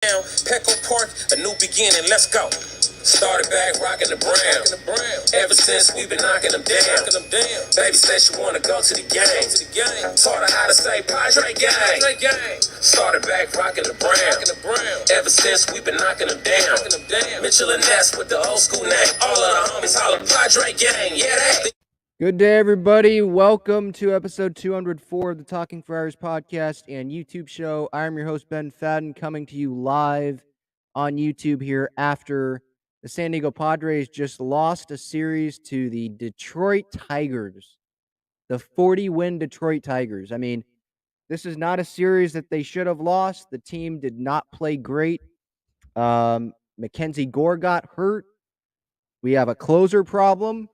Petco Park, a new beginning, let's go. Started back rocking the brown. Ever since we've been knocking them down. Baby said she wanna go to the game. Taught her how to say Padre gang. Started back rocking the brown. Ever since we've been knocking them down. Mitchell and Ness with the old school name. All of the homies holler Padre gang. Yeah, that. Good day, everybody. Welcome to episode 204 of the Talking Friars podcast and YouTube show. I'm your host, Ben Fadden, coming to you live on YouTube here after the San Diego Padres just lost a series to the Detroit Tigers, the 40-win Detroit Tigers. I mean, this is not a series that they should have lost. The team did not play great. MacKenzie Gore got hurt. We have a closer problem.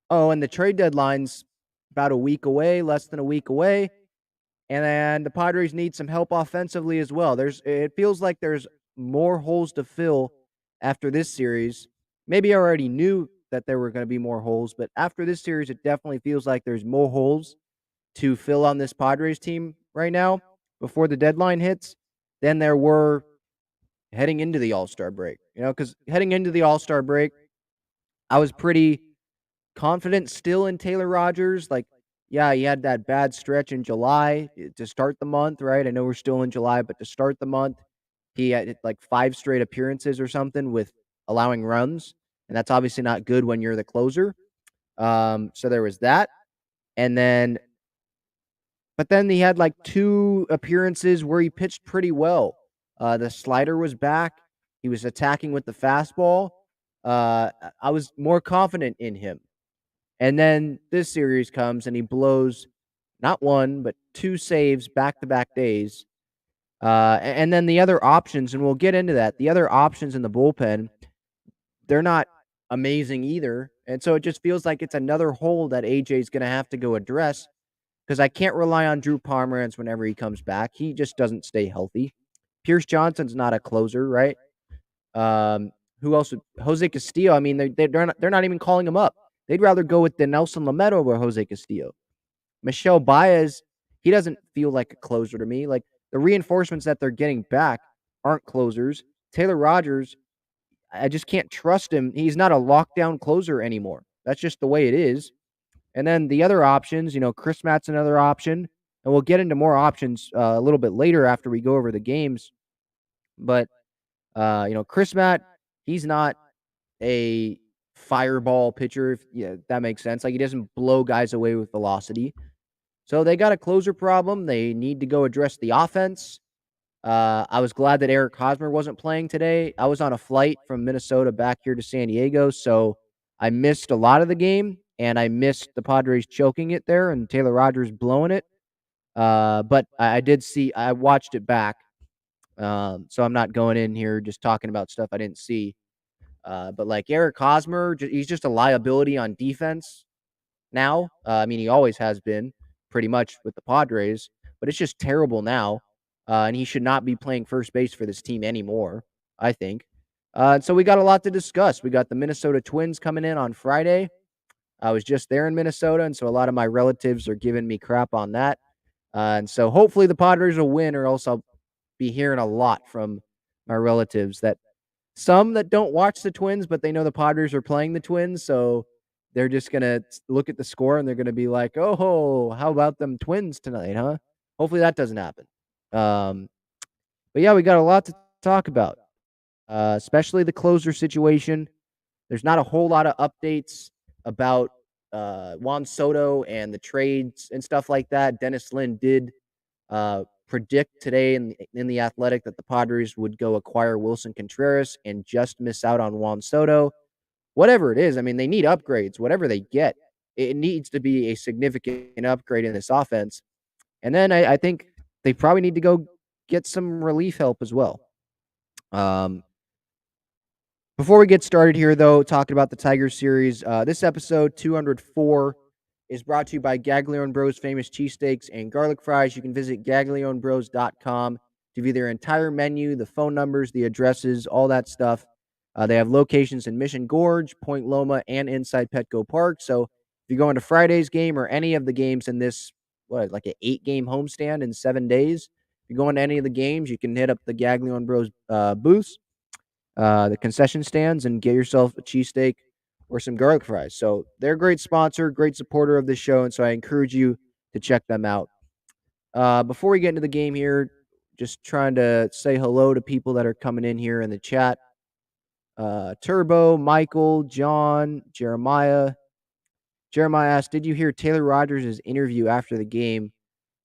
Oh, and the trade deadline's about a week away, less than a week away. And then the Padres need some help offensively as well. It feels like there's more holes to fill after this series. Maybe I already knew that there were going to be more holes, but after this series, it definitely feels like there's more holes to fill on this Padres team right now before the deadline hits than there were heading into the All-Star break. Because heading into the All-Star break, I was pretty confident still in Taylor Rogers. Like, yeah, he had that bad stretch in July to start the month, right? I know we're still in July, but to start the month, he had like 5 straight appearances or something with allowing runs, and that's obviously not good when you're the closer. So there was that, but then he had like 2 appearances where he pitched pretty well. The slider was back. He was attacking with the fastball. I was more confident in him. And then this series comes and he blows not 1, but 2 saves back-to-back days. And then the other options, and we'll get into that, the other options in the bullpen, they're not amazing either. And so it just feels like it's another hole that AJ's going to have to go address because I can't rely on Drew Pomeranz whenever he comes back. He just doesn't stay healthy. Pierce Johnson's not a closer, right? Who else? Jose Castillo. I mean, they're not even calling him up. They'd rather go with the Nelson Lamet over Jose Castillo. Michel Baez, he doesn't feel like a closer to me. Like, the reinforcements that they're getting back aren't closers. Taylor Rogers, I just can't trust him. He's not a lockdown closer anymore. That's just the way it is. And then the other options, Chris Matt's another option. And we'll get into more options a little bit later after we go over the games. But, Chris Matt, he's not a fireball pitcher, if that makes sense. Like, he doesn't blow guys away with velocity. So they got a closer problem. They need to go address the offense. I was glad that Eric Hosmer wasn't playing today. I was on a flight from Minnesota back here to San Diego, so I missed a lot of the game, and I missed the Padres choking it there and Taylor Rogers blowing it. But I watched it back. So I'm not going in here just talking about stuff I didn't see. But like Eric Hosmer, he's just a liability on defense now. I mean, he always has been pretty much with the Padres, but it's just terrible now. And he should not be playing first base for this team anymore, I think. And so we got a lot to discuss. We got the Minnesota Twins coming in on Friday. I was just there in Minnesota, and so a lot of my relatives are giving me crap on that. And so hopefully the Padres will win, or else I'll be hearing a lot from my relatives that some that don't watch the Twins, but they know the Padres are playing the Twins, so they're just going to look at the score and they're going to be like, oh, how about them Twins tonight, huh? Hopefully that doesn't happen. But yeah, we got a lot to talk about, especially the closer situation. There's not a whole lot of updates about Juan Soto and the trades and stuff like that. Dennis Lin did predict today in the Athletic that the Padres would go acquire Wilson Contreras and just miss out on Juan Soto. Whatever it is, I mean, they need upgrades. Whatever they get, it needs to be a significant upgrade in this offense. And then I think they probably need to go get some relief help as well. Before we get started here, though, talking about the Tigers series, this episode 204 is brought to you by Gaglione Bros Famous Cheesesteaks and Garlic Fries. You can visit gaglionebros.com to view their entire menu, the phone numbers, the addresses, all that stuff. They have locations in Mission Gorge, Point Loma, and inside Petco Park. So if you're going to Friday's game or any of the games in this, like an 8-game homestand in 7 days, If you're going to any of the games, you can hit up the Gaglione Bros booths, the concession stands, and get yourself a cheesesteak or some garlic fries. So they're a great sponsor, great supporter of this show, and so I encourage you to check them out. Before we get into the game here, just trying to say hello to people that are coming in here in the chat. Turbo, Michael, John, Jeremiah. Jeremiah asked, did you hear Taylor Rogers' interview after the game?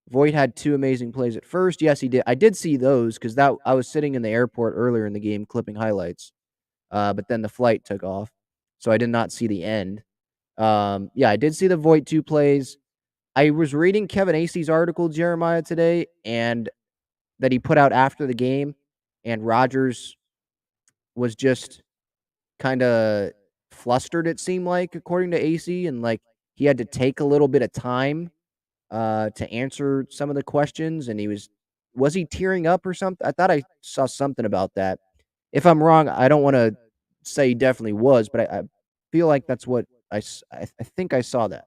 Voit had 2 amazing plays at first. Yes, he did. I did see those because I was sitting in the airport earlier in the game clipping highlights. But then the flight took off, so I did not see the end. Yeah, I did see the Voit 2 plays. I was reading Kevin Acey's article, Jeremiah, today, and that he put out after the game, and Rogers was just kind of flustered, it seemed like, according to Acey, and like he had to take a little bit of time to answer some of the questions, and was he tearing up or something? I thought I saw something about that. If I'm wrong, I don't want to say he definitely was, but I feel like that's what I think I saw that.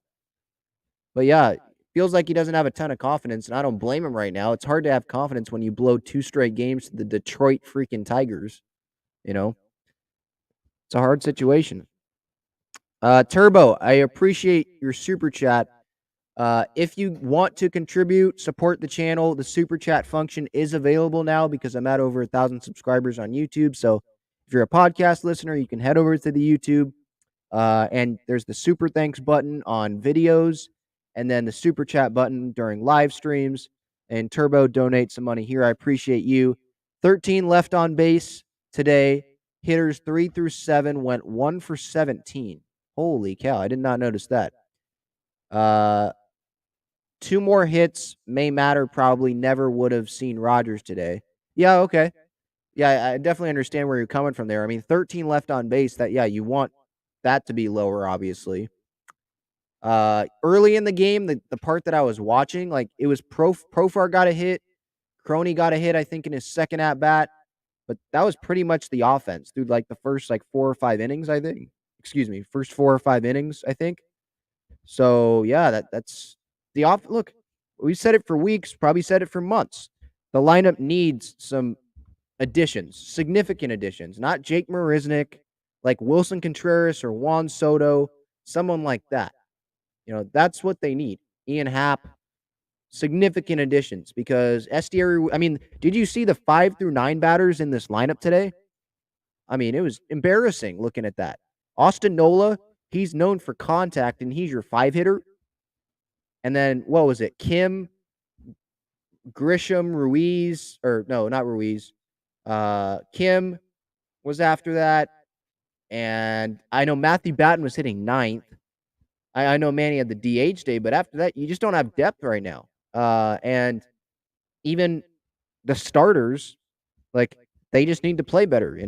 But yeah, feels like he doesn't have a ton of confidence, and I don't blame him right now. It's hard to have confidence when you blow 2 straight games to the Detroit freaking Tigers. You know, it's a hard situation. Turbo, I appreciate your super chat. If you want to contribute, support the channel, the super chat function is available now because I'm at over 1,000 subscribers on YouTube. So if you're a podcast listener, you can head over to the YouTube, and there's the super thanks button on videos, and then the super chat button during live streams. And Turbo, donate some money here. I appreciate you. 13 left on base today. Hitters 3 through 7 went 1 for 17. Holy cow! I did not notice that. 2 more hits may matter. Probably never would have seen Rogers today. Yeah, okay. Yeah, I definitely understand where you're coming from there. I mean, 13 left on base. You want that to be lower, obviously. Early in the game, the part that I was watching, like it was Profar got a hit, Crony got a hit, I think, in his second at bat, but that was pretty much the offense through like the first like 4 or 5 innings, I think. Excuse me, first 4 or 5 innings, I think. So yeah, that's the off. Look, we said it for weeks, probably said it for months. The lineup needs some additions, significant additions, not Jake Marisnick, like Wilson Contreras or Juan Soto, someone like that. That's what they need. Ian Happ, significant additions because Estieri. I mean, did you see the 5 through 9 batters in this lineup today? I mean, it was embarrassing looking at that. Austin Nola, he's known for contact, and he's your 5 hitter. And then what was it? Kim, Grisham, Ruiz, or no, not Ruiz. Kim was after that. And I know Matthew Batten was hitting 9th. I know Manny had the DH day, but after that, you just don't have depth right now. And even the starters, like, they just need to play better,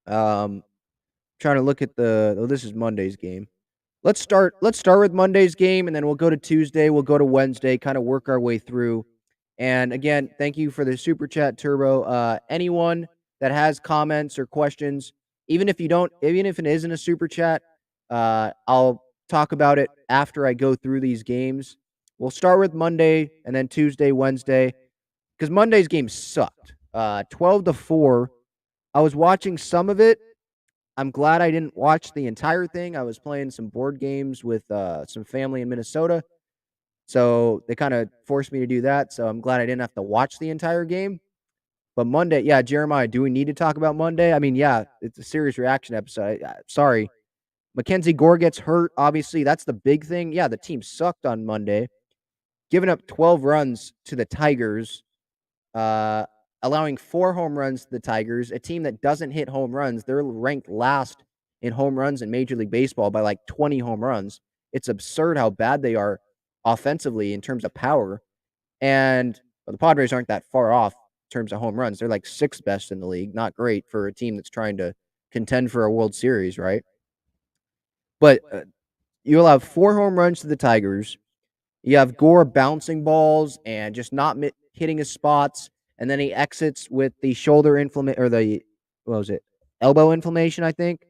Trying to look at this is Monday's game. Let's start with Monday's game, and then we'll go to Tuesday, we'll go to Wednesday, kind of work our way through. And again, thank you for the super chat, Turbo. Anyone that has comments or questions, even if it isn't a super chat, I'll talk about it after I go through these games. We'll start with Monday and then Tuesday, Wednesday, because Monday's game sucked. 12-4. I was watching some of it. I'm glad I didn't watch the entire thing. I was playing some board games with some family in Minnesota. So they kind of forced me to do that. So I'm glad I didn't have to watch the entire game. But Monday, yeah, Jeremiah, do we need to talk about Monday? I mean, yeah, it's a serious reaction episode. Sorry. MacKenzie Gore gets hurt. Obviously, that's the big thing. Yeah, the team sucked on Monday, giving up 12 runs to the Tigers, allowing 4 home runs to the Tigers, a team that doesn't hit home runs. They're ranked last in home runs in Major League Baseball by like 20 home runs. It's absurd how bad they are offensively in terms of power. And the Padres aren't that far off in terms of home runs. They're like 6th best in the league. Not great for a team that's trying to contend for a World Series, right? But you'll have 4 home runs to the Tigers. You have Gore bouncing balls and just not hitting his spots. And then he exits with the shoulder inflammation, or elbow inflammation, I think.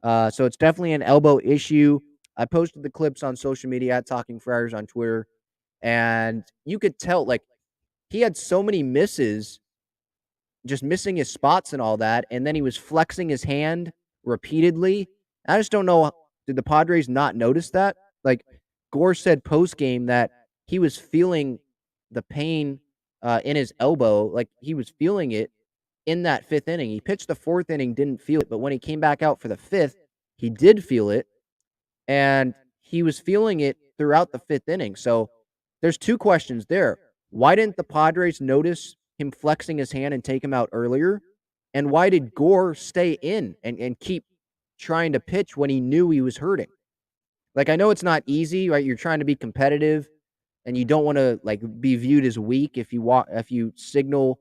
So it's definitely an elbow issue. I posted the clips on social media at Talking Friars on Twitter. And you could tell, like, he had so many misses, just missing his spots and all that, and then he was flexing his hand repeatedly. I just don't know, did the Padres not notice that? Like, Gore said post-game that he was feeling the pain, in his elbow, like, he was feeling it in that 5th inning. He pitched the 4th inning, didn't feel it, but when he came back out for the 5th, he did feel it, and he was feeling it throughout the 5th inning. So, there's 2 questions there. Why didn't the Padres notice him flexing his hand and take him out earlier? And why did Gore stay in and keep trying to pitch when he knew he was hurting? Like, I know it's not easy, right? You're trying to be competitive, and you don't wanna, like, be viewed as weak if you signal,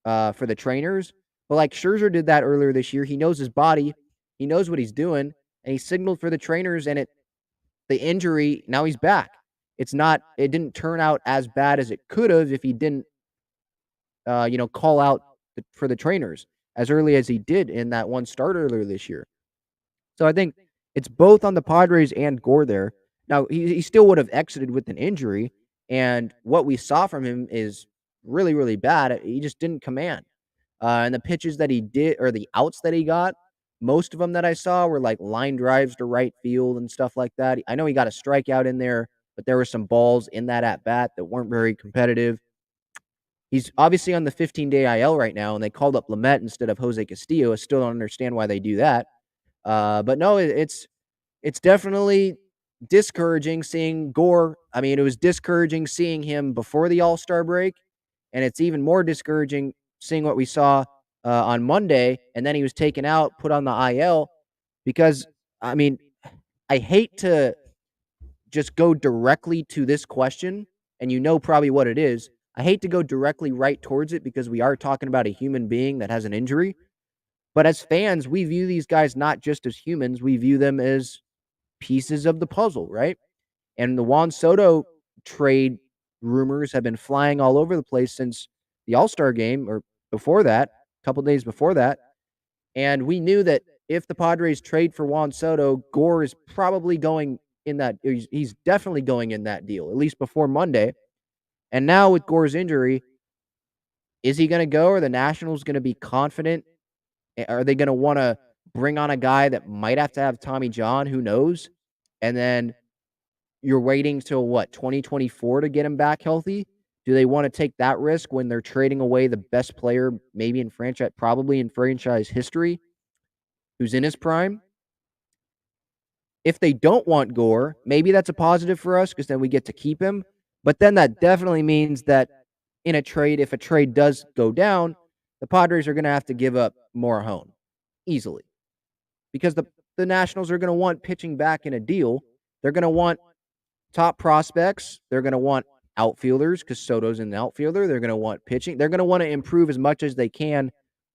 for the trainers, but, like, Scherzer did that earlier this year. He knows his body, he knows what he's doing, and he signaled for the trainers, and the injury, now he's back. It didn't turn out as bad as it could've if he didn't, call out for the trainers as early as he did in that one start earlier this year. So I think it's both on the Padres and Gore there. Now, he still would have exited with an injury, and what we saw from him is really, really bad. He just didn't command. And the pitches that he did, or the outs that he got, most of them that I saw were like line drives to right field and stuff like that. I know he got a strikeout in there, but there were some balls in that at bat that weren't very competitive. He's obviously on the 15-day IL right now, and they called up Lamet instead of Jose Castillo. I still don't understand why they do that. But no, it's definitely discouraging seeing Gore. I mean, it was discouraging seeing him before the All-Star break, and it's even more discouraging seeing what we saw on Monday, and then he was taken out, put on the IL, because, I mean, I hate to just go directly to this question, and you know probably what it is. I hate to go directly right towards it because we are talking about a human being that has an injury. But as fans, we view these guys not just as humans, we view them as pieces of the puzzle, right? And the Juan Soto trade rumors have been flying all over the place since the All-Star game, or before that, a couple days before that. And we knew that if the Padres trade for Juan Soto, Gore is probably going in that. He's definitely going in that deal, at least before Monday. And now with Gore's injury, is he going to go? Are the Nationals going to be confident? Are they going to want to bring on a guy that might have to have Tommy John? Who knows? And then you're waiting till what, 2024 to get him back healthy? Do they want to take that risk when they're trading away the best player maybe in franchise, probably in franchise history, who's in his prime? If they don't want Gore, maybe that's a positive for us because then we get to keep him. But then that definitely means that in a trade, if a trade does go down, the Padres are going to have to give up Morejon easily because the Nationals are going to want pitching back in a deal. They're going to want top prospects. They're going to want outfielders because Soto's an outfielder. They're going to want pitching. They're going to want to improve as much as they can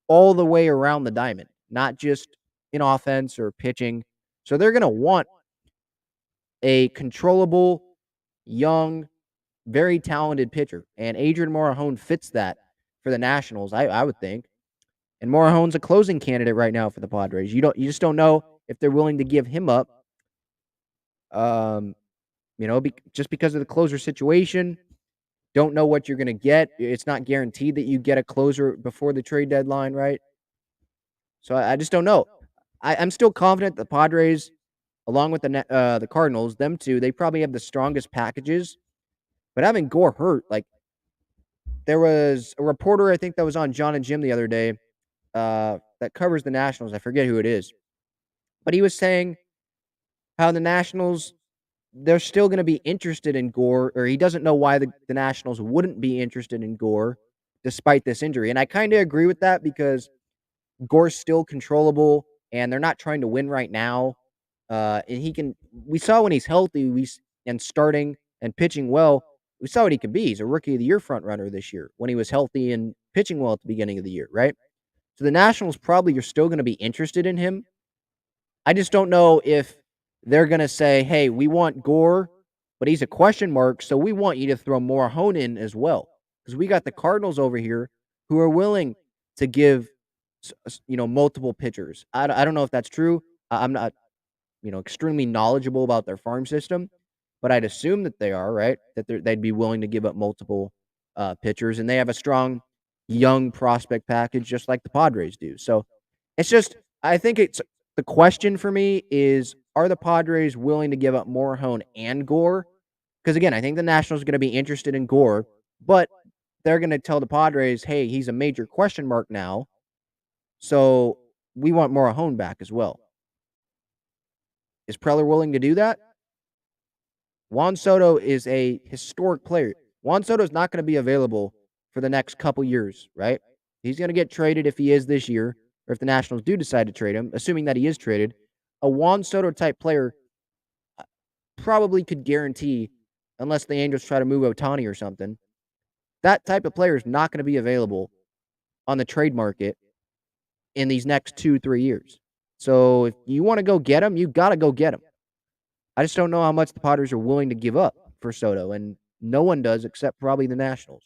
all the way around the diamond, not just in offense or pitching. So they're going to want a controllable, young, very talented pitcher. And Adrian Morejon fits that for the Nationals, I would think. And Morejon's a closing candidate right now for the Padres. You just don't know if they're willing to give him up. Just because of the closer situation. Don't know what you're going to get. It's not guaranteed that you get a closer before the trade deadline, right? So I just don't know. I'm still confident the Padres, along with the Cardinals, them two, they probably have the strongest packages. But having Gore hurt, like, there was a reporter, I think, that was on John and Jim the other day, that covers the Nationals. I forget who it is. But he was saying how the Nationals, they're still going to be interested in Gore, or he doesn't know why the Nationals wouldn't be interested in Gore despite this injury. And I kind of agree with that because Gore's still controllable, and they're not trying to win right now. And we saw when he's healthy, and starting and pitching well, we saw what he could be. He's a Rookie of the Year front runner this year when he was healthy and pitching well at the beginning of the year, right? So the Nationals probably are still going to be interested in him. I just don't know if they're going to say, hey, we want Gore, but he's a question mark, so we want you to throw Morejon in as well. Because we got the Cardinals over here who are willing to give, multiple pitchers. I don't know if that's true. I'm not, extremely knowledgeable about their farm system, but I'd assume that they are, right? That they'd be willing to give up multiple pitchers, and they have a strong young prospect package just like the Padres do. So it's just, I think it's the question for me is, are the Padres willing to give up Morejon and Gore? Because again, I think the Nationals are going to be interested in Gore, but they're going to tell the Padres, hey, he's a major question mark now. So we want Morejon back as well. Is Preller willing to do that? Juan Soto is a historic player. Juan Soto is not going to be available for the next couple years, right? He's going to get traded if he is this year, or if the Nationals do decide to trade him, assuming that he is traded. A Juan Soto type player probably could guarantee, unless the Angels try to move Ohtani or something, that type of player is not going to be available on the trade market in these next 2-3 years. So if you want to go get him, you got to go get him. I just don't know how much the Padres are willing to give up for Soto, and no one does except probably the Nationals.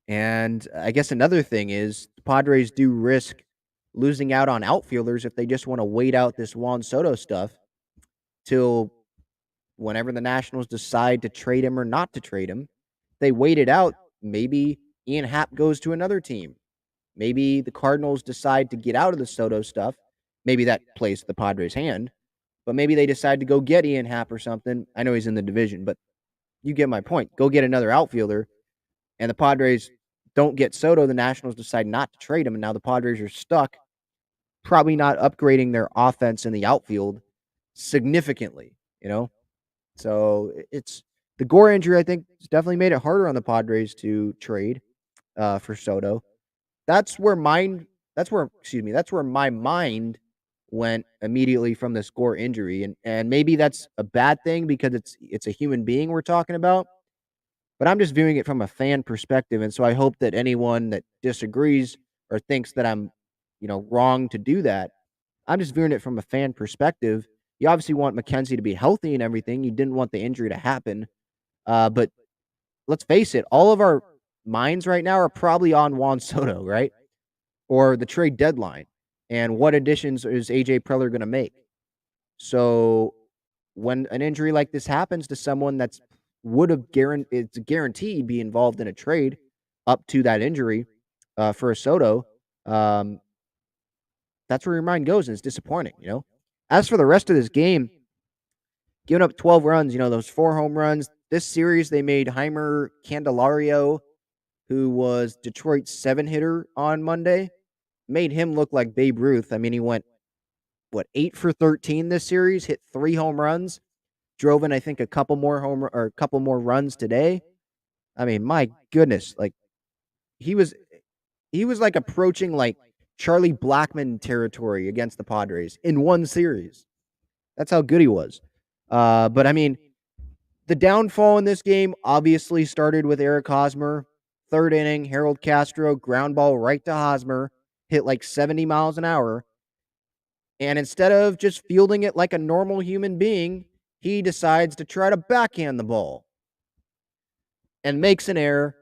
And I guess another thing is the Padres do risk losing out on outfielders if they just want to wait out this Juan Soto stuff till whenever the Nationals decide to trade him or not to trade him. They wait it out. Maybe Ian Happ goes to another team. Maybe the Cardinals decide to get out of the Soto stuff. Maybe that plays the Padres' hand. But maybe they decide to go get Ian Happ or something. I know he's in the division, but you get my point. Go get another outfielder, and the Padres don't get Soto. The Nationals decide not to trade him, and now the Padres are stuck, probably not upgrading their offense in the outfield significantly, So it's the Gore injury, I think, has definitely made it harder on the Padres to trade for Soto. That's where my mind went immediately from this Gore injury. And maybe that's a bad thing because it's a human being we're talking about. But I'm just viewing it from a fan perspective. And so I hope that anyone that disagrees or thinks that I'm, wrong to do that, I'm just viewing it from a fan perspective. You obviously want MacKenzie to be healthy and everything. You didn't want the injury to happen. But let's face it, all of our minds right now are probably on Juan Soto, right? Or the trade deadline. And what additions is AJ Preller going to make? So when an injury like this happens to someone that's it's a guarantee be involved in a trade up to that injury for a Soto, that's where your mind goes, and it's disappointing, As for the rest of this game, giving up 12 runs, those 4 home runs. This series, they made Heimer Candelario, who was Detroit's 7-hitter on Monday, made him look like Babe Ruth. I mean, he went, 8 for 13 this series, hit 3 home runs, drove in, I think, a couple more runs today. I mean, my goodness, like he was like approaching like Charlie Blackmon territory against the Padres in one series. That's how good he was. But I mean, the downfall in this game obviously started with Eric Hosmer. 3rd inning, Harold Castro, ground ball right to Hosmer, hit like 70 miles an hour. And instead of just fielding it like a normal human being, he decides to try to backhand the ball and makes an error.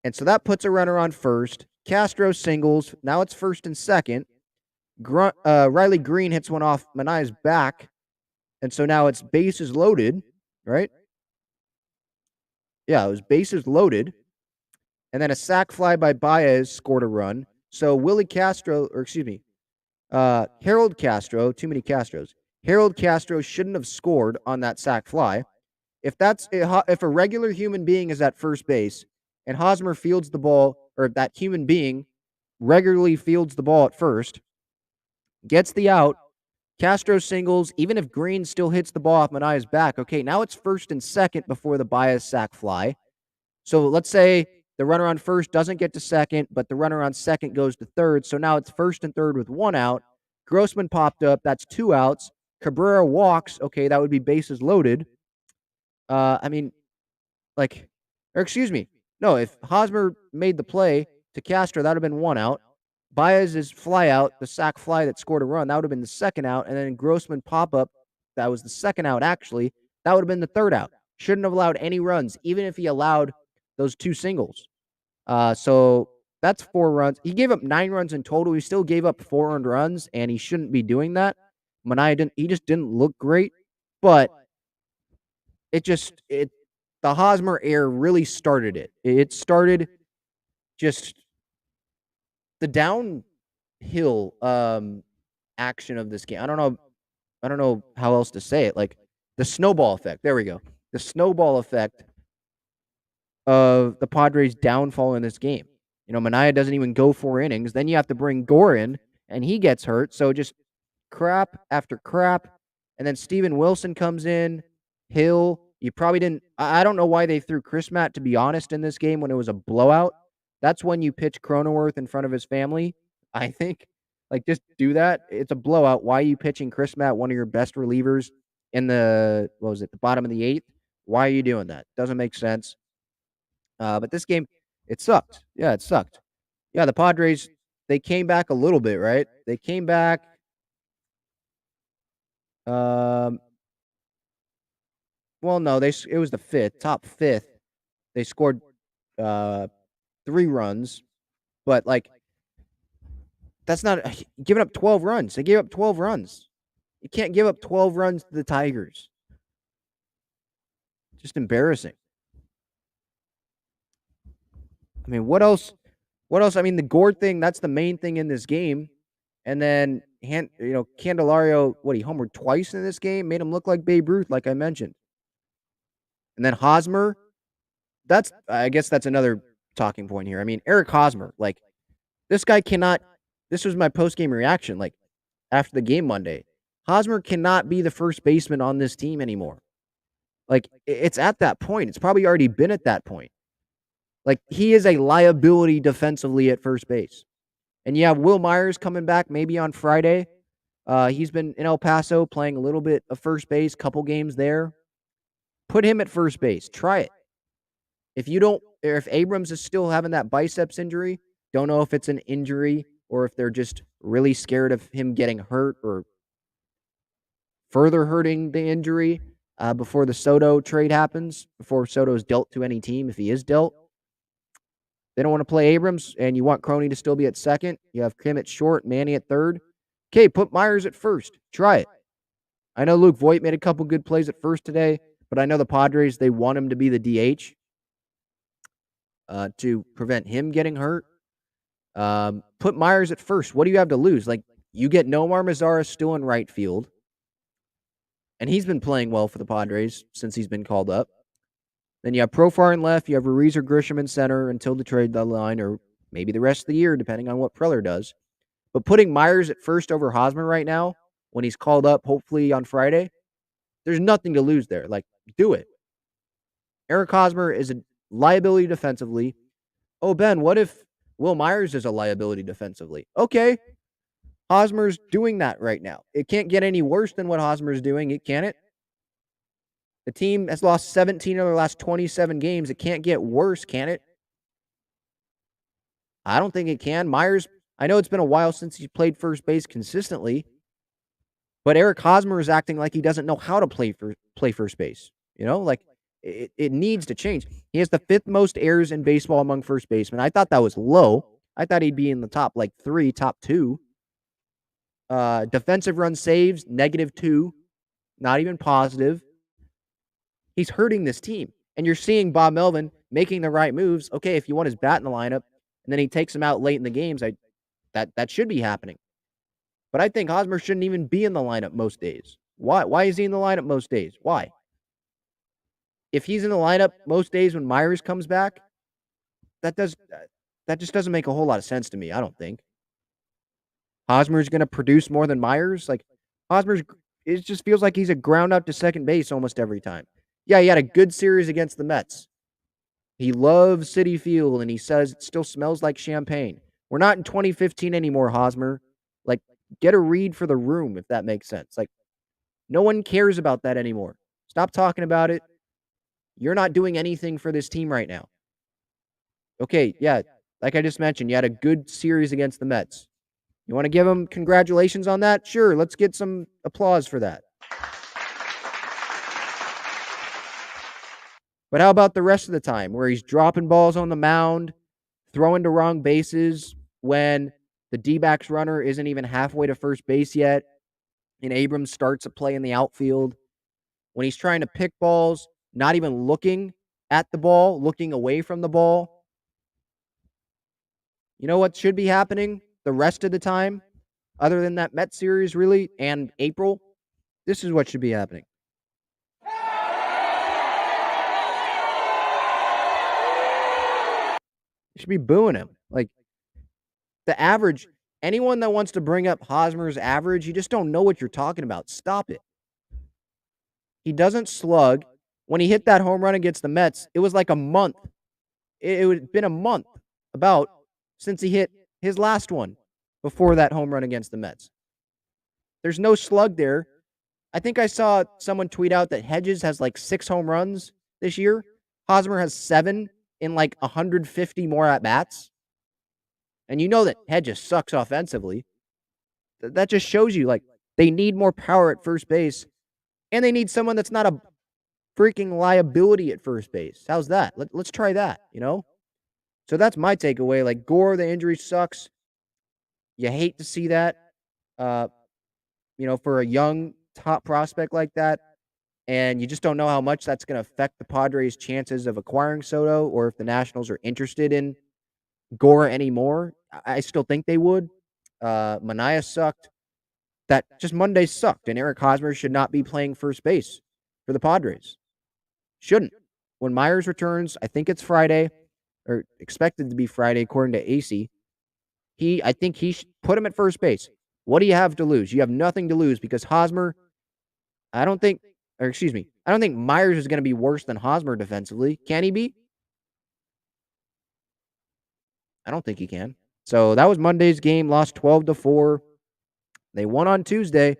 And so that puts a runner on first. Castro singles. Now it's 1st and 2nd. Riley Green hits one off Manaea's back. And so now it's bases loaded, right? Yeah, it was bases loaded. And then a sac fly by Baez scored a run. So Harold Castro, too many Castros. Harold Castro shouldn't have scored on that sac fly. If a regular human being is at first base and Hosmer fields the ball, or that human being regularly fields the ball at first, gets the out, Castro singles, even if Green still hits the ball off Manaea's back, okay, now it's 1st and 2nd before the Baez sac fly. So let's say the runner on first doesn't get to second, but the runner on second goes to third. So now it's 1st and 3rd with 1 out. Grossman popped up. That's 2 outs. Cabrera walks. Okay, that would be bases loaded. If Hosmer made the play to Castro, that would have been 1 out. Baez's fly out, the sac fly that scored a run, that would have been the 2nd out. And then Grossman pop up, that was the 2nd out actually. That would have been the 3rd out. Shouldn't have allowed any runs, even if he allowed those 2 singles. So that's 4 runs. He gave up 9 runs in total. He still gave up 4 earned runs, and he shouldn't be doing that. Manaea just didn't look great, but it the Hosmer error really started it. It started just the downhill action of this game. I don't know how else to say it. Like the snowball effect. There we go. The snowball effect of the Padres' downfall in this game. Manaea doesn't even go 4 innings. Then you have to bring Gore in, and he gets hurt. So just crap after crap. And then Steven Wilson comes in. Hill, you probably didn't. I don't know why they threw Chris Matt, to be honest, in this game when it was a blowout. That's when you pitch Cronenworth in front of his family, I think. Like, just do that. It's a blowout. Why are you pitching Chris Matt, one of your best relievers, in the bottom of the 8th? Why are you doing that? Doesn't make sense. But this game, it sucked. Yeah, it sucked. Yeah, the Padres, they came back a little bit, right? They came back. Well, no, it was the top 5th. They scored 3 runs, but that's not giving up 12 runs. They gave up 12 runs. You can't give up 12 runs to the Tigers. Just embarrassing. I mean, what else? I mean, the Gore thing, that's the main thing in this game. And then, Candelario, he homered twice in this game, made him look like Babe Ruth, like I mentioned. And then Hosmer, I guess that's another talking point here. I mean, Eric Hosmer, this guy cannot, this was my post-game reaction, after the game Monday. Hosmer cannot be the first baseman on this team anymore. It's at that point. It's probably already been at that point. He is a liability defensively at first base. And you have Will Myers coming back maybe on Friday. He's been in El Paso playing a little bit of first base, couple games there. Put him at first base. Try it. If Abrams is still having that biceps injury, don't know if it's an injury or if they're just really scared of him getting hurt or further hurting the injury before the Soto trade happens, before Soto is dealt to any team, if he is dealt. They don't want to play Abrams, and you want Crony to still be at second. You have Kim at short, Manny at third. Okay, put Myers at first. Try it. I know Luke Voit made a couple good plays at first today, but I know the Padres, they want him to be the DH to prevent him getting hurt. Put Myers at first. What do you have to lose? You get Nomar Mazara still in right field, and he's been playing well for the Padres since he's been called up. Then you have Profar in left. You have Ruiz or Grisham in center until the trade deadline, or maybe the rest of the year, depending on what Preller does. But putting Myers at first over Hosmer right now, when he's called up, hopefully on Friday, there's nothing to lose there. Do it. Eric Hosmer is a liability defensively. Oh, Ben, what if Will Myers is a liability defensively? Okay. Hosmer's doing that right now. It can't get any worse than what Hosmer's doing, can it? The team has lost 17 of their last 27 games. It can't get worse, can it? I don't think it can. Myers, I know it's been a while since he's played first base consistently, but Eric Hosmer is acting like he doesn't know how to play first base. It needs to change. He has the 5th most errors in baseball among first basemen. I thought that was low. I thought he'd be in the top 3, top 2. Defensive run saves, -2, not even positive. He's hurting this team. And you're seeing Bob Melvin making the right moves. Okay, if you want his bat in the lineup, and then he takes him out late in the games, that should be happening. But I think Hosmer shouldn't even be in the lineup most days. Why? Why is he in the lineup most days? Why? If he's in the lineup most days when Myers comes back, that just doesn't make a whole lot of sense to me, I don't think. Hosmer's going to produce more than Myers? It just feels like he's a ground out to second base almost every time. Yeah, he had a good series against the Mets. He loves Citi Field, and he says it still smells like champagne. We're not in 2015 anymore, Hosmer. Get a read for the room, if that makes sense. No one cares about that anymore. Stop talking about it. You're not doing anything for this team right now. Okay, yeah, like I just mentioned, you had a good series against the Mets. You want to give him congratulations on that? Sure, let's get some applause for that. But how about the rest of the time where he's dropping balls on the mound, throwing to wrong bases when the D-backs runner isn't even halfway to first base yet, and Abrams starts a play in the outfield, when he's trying to pick balls, not even looking at the ball, looking away from the ball. You know what should be happening the rest of the time, other than that Mets series, really, and April? This is what should be happening. You should be booing him. Like, the average, anyone that wants to bring up Hosmer's average, you just don't know what you're talking about. Stop it. He doesn't slug. When he hit that home run against the Mets, it was like a month. It had been a month about since he hit his last one before that home run against the Mets. There's no slug there. I think I saw someone tweet out that Hedges has like 6 home runs this year. Hosmer has 7 in like 150 more at-bats. And you know that Hedges sucks offensively. That just shows you, like, they need more power at first base. And they need someone that's not a freaking liability at first base. How's that? Let's try that, you know? So that's my takeaway. Like, Gore, the injury sucks. You hate to see that, for a young top prospect like that. And you just don't know how much that's going to affect the Padres' chances of acquiring Soto, or if the Nationals are interested in Gore anymore. I still think they would. Manaea sucked. That just Monday sucked, and Eric Hosmer should not be playing first base for the Padres. Shouldn't. When Myers returns, I think it's Friday, or expected to be Friday, according to AC. I think he should put him at first base. What do you have to lose? You have nothing to lose, because Hosmer, I don't think Myers is going to be worse than Hosmer defensively. Can he be? I don't think he can. So that was Monday's game. Lost 12-4. They won on Tuesday,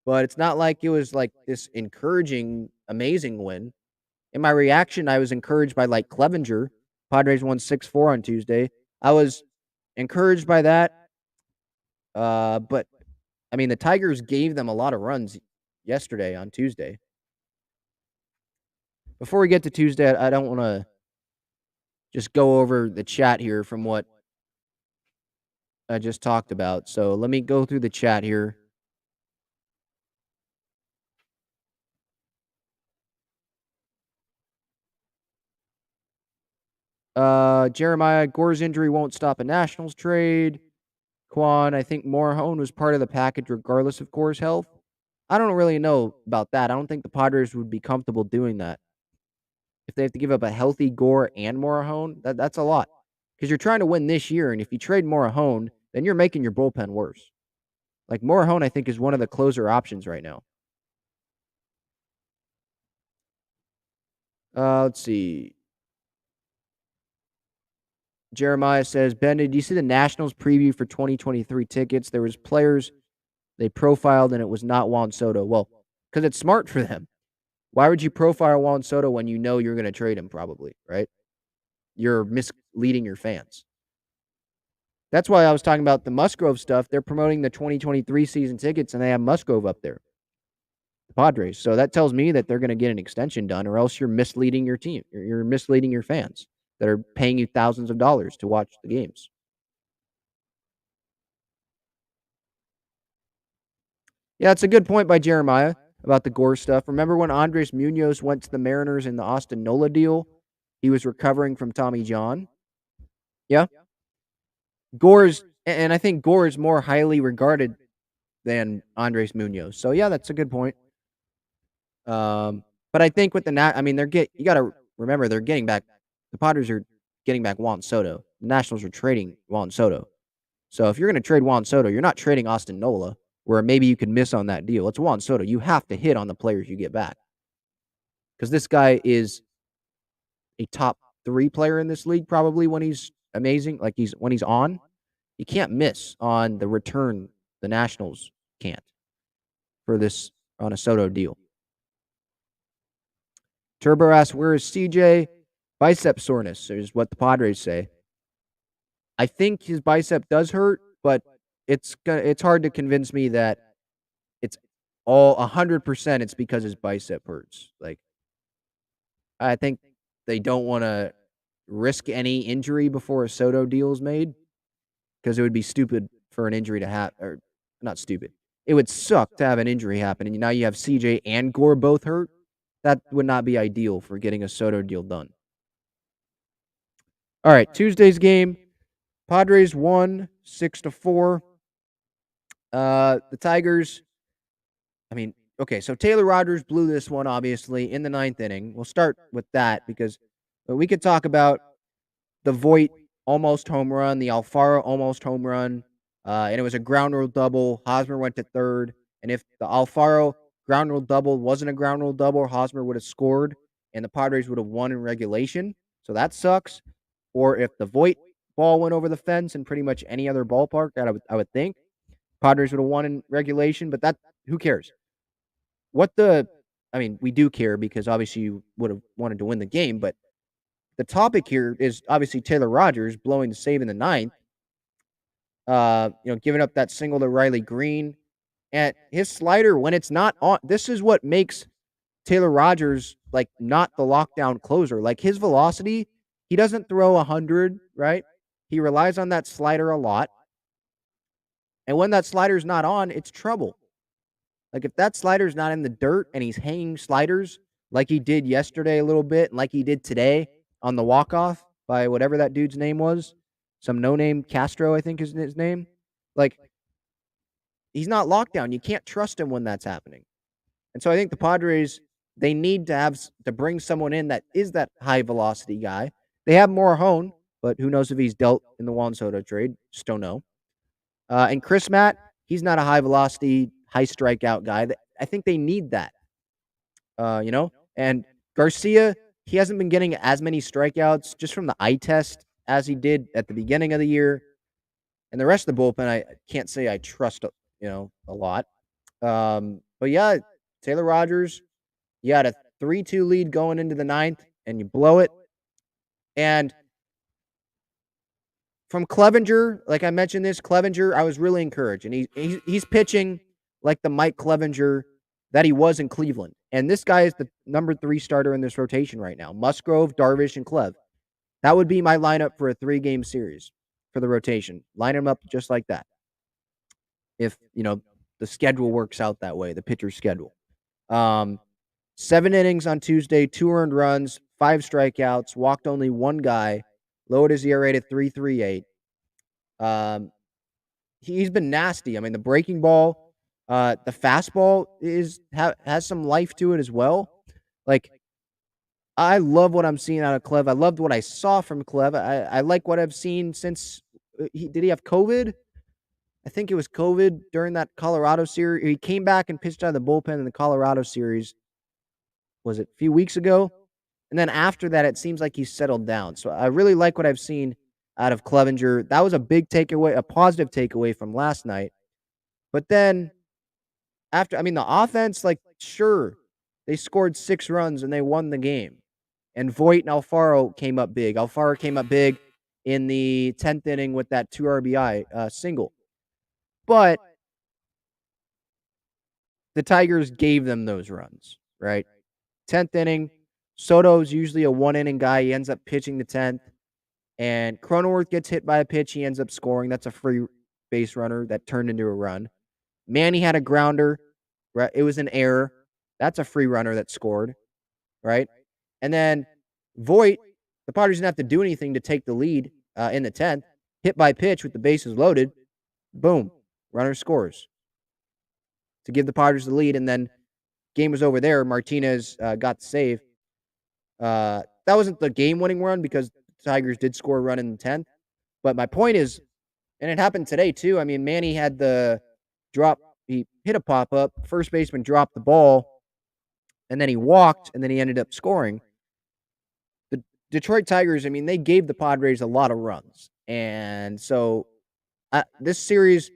but it's not like it was like this encouraging, amazing win. In my reaction, I was encouraged by like Clevinger. Padres won 6-4 on Tuesday. I was encouraged by that. But I mean, the Tigers gave them a lot of runs yesterday on Tuesday. Before we get to Tuesday, I don't want to just go over the chat here from what I just talked about. So let me go through the chat here. Jeremiah, Gore's injury won't stop a Nationals trade. Quan, I think Morahone was part of the package regardless of Gore's health. I don't really know about that. I don't think the Padres would be comfortable doing that. If they have to give up a healthy Gore and Morahone, that's a lot. Because you're trying to win this year, and if you trade Morahone, then you're making your bullpen worse. Like, Morahone, I think, is one of the closer options right now. Let's see. Jeremiah says, Ben, did you see the Nationals preview for 2023 tickets? There was players they profiled, and it was not Juan Soto. Well, because it's smart for them. Why would you profile Juan Soto when you know you're going to trade him probably, right? You're misleading your fans. That's why I was talking about the Musgrove stuff. They're promoting the 2023 season tickets, and they have Musgrove up there, the Padres. So that tells me that they're going to get an extension done, or else you're misleading your team. You're misleading your fans that are paying you thousands of dollars to watch the games. Yeah, it's a good point by Jeremiah about the Gore stuff. Remember when Andres Munoz went to the Mariners in the Austin Nola deal? He was recovering from Tommy John. Yeah. And I think Gore is more highly regarded than Andres Munoz. So yeah, that's a good point. But I think with you got to remember they're getting back. The Padres are getting back Juan Soto. The Nationals are trading Juan Soto. So if you're going to trade Juan Soto, you're not trading Austin Nola, where maybe you can miss on that deal. It's Juan Soto. You have to hit on the players you get back, because this guy is a top 3 player in this league probably when he's amazing. Like, when he's on, you can't miss on the return. The Nationals can't for this on a Soto deal. Turbo asks, where is CJ? Bicep soreness is what the Padres say. I think his bicep does hurt, but it's hard to convince me that it's all 100% it's because his bicep hurts. Like, I think they don't want to risk any injury before a Soto deal is made, because it would be stupid for an injury to happen, or not stupid. It would suck to have an injury happen, and now you have CJ and Gore both hurt. That would not be ideal for getting a Soto deal done. All right, Tuesday's game, Padres won 6-4. The Tigers, I mean, okay, so Taylor Rogers blew this one, obviously, in the ninth inning. We'll start with that because we could talk about the Voit almost home run, the Alfaro almost home run, and it was a ground rule double. Hosmer went to third, and if the Alfaro ground rule double wasn't a ground rule double, Hosmer would have scored, and the Padres would have won in regulation. So that sucks. Or if the Voit ball went over the fence in pretty much any other ballpark, I would think Padres would have won in regulation. But that, who cares? I mean, we do care because obviously you would have wanted to win the game, but the topic here is obviously Taylor Rogers blowing the save in the ninth, giving up that single to Riley Green. And his slider, when it's not on, this is what makes Taylor Rogers like not the lockdown closer. Like his velocity, he doesn't throw 100, right? He relies on that slider a lot. And when that slider's not on, it's trouble. Like if that slider's not in the dirt and he's hanging sliders like he did yesterday a little bit, and like he did today on the walk-off by whatever that dude's name was, some no-name Castro, I think is his name. Like, he's not locked down. You can't trust him when that's happening. And so I think the Padres, they need to bring someone in that is that high-velocity guy. They have Morahone, but who knows if he's dealt in the Juan Soto trade. Just don't know. And Chris Matt, he's not a high-velocity, high-strikeout guy. I think they need that. And Garcia, he hasn't been getting as many strikeouts just from the eye test as he did at the beginning of the year. And the rest of the bullpen, I can't say I trust, a lot. But yeah, Taylor Rogers, you had a 3-2 lead going into the ninth, and you blow it. And from Clevinger, like I mentioned Clevinger, I was really encouraged. And he's pitching like the Mike Clevinger that he was in Cleveland. And this guy is the number 3 starter in this rotation right now. Musgrove, Darvish, and Clev. That would be my lineup for a 3-game series for the rotation. Line them up just like that. If, the schedule works out that way, the pitcher's schedule. 7 innings on Tuesday, 2 earned runs, 5 strikeouts, walked only 1 guy, lowered his ERA to 3.38. He's been nasty. I mean, the breaking ball, the fastball has some life to it as well. Like, I love what I'm seeing out of Clev. I loved what I saw from Clev. I like what I've seen since did he have COVID? I think it was COVID during that Colorado series. He came back and pitched out of the bullpen in the Colorado series. Was it a few weeks ago? And then after that, it seems like he's settled down. So I really like what I've seen out of Clevinger. That was a big takeaway, a positive takeaway from last night. But then the offense, like, sure, they scored 6 runs and they won the game. And Voit and Alfaro came up big. Alfaro came up big in the 10th inning with that 2 RBI single. But the Tigers gave them those runs, right? 10th inning, Soto's usually a 1-inning guy. He ends up pitching the 10th. And Cronenworth gets hit by a pitch. He ends up scoring. That's a free base runner that turned into a run. Manny had a grounder. Right? It was an error. That's a free runner that scored, right? And then Voit, the Padres didn't have to do anything to take the lead in the 10th. Hit by pitch with the bases loaded. Boom. Runner scores to give the Padres the lead. And then game was over there. Martinez got the save. That wasn't the game-winning run because the Tigers did score a run in the 10th. But my point is, and it happened today too, I mean, Manny had the drop. He hit a pop-up. First baseman dropped the ball, and then he walked, and then he ended up scoring. The Detroit Tigers, I mean, they gave the Padres a lot of runs. And so this series,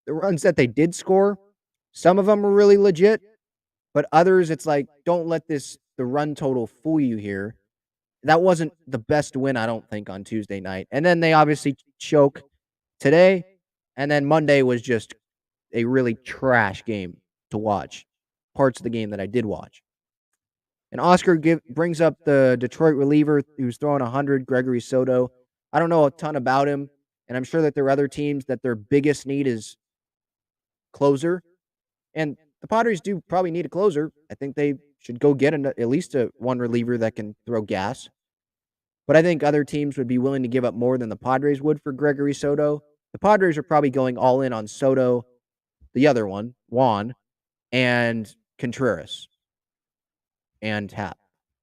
the runs that they did score, some of them were really legit, but others, it's like, don't let the run total fool you here. That wasn't the best win, I don't think, on Tuesday night. And then they obviously choke today, and then Monday was just a really trash game to watch. Parts of the game that I did watch. And Oscar brings up the Detroit reliever who's throwing 100, Gregory Soto. I don't know a ton about him, and I'm sure that there are other teams that their biggest need is closer. And the Padres do probably need a closer. I think they should go get at least one reliever that can throw gas. but I think other teams would be willing to give up more than the Padres would for Gregory Soto. The Padres are probably going all in on Soto, the other one, Juan, and Contreras and Happ.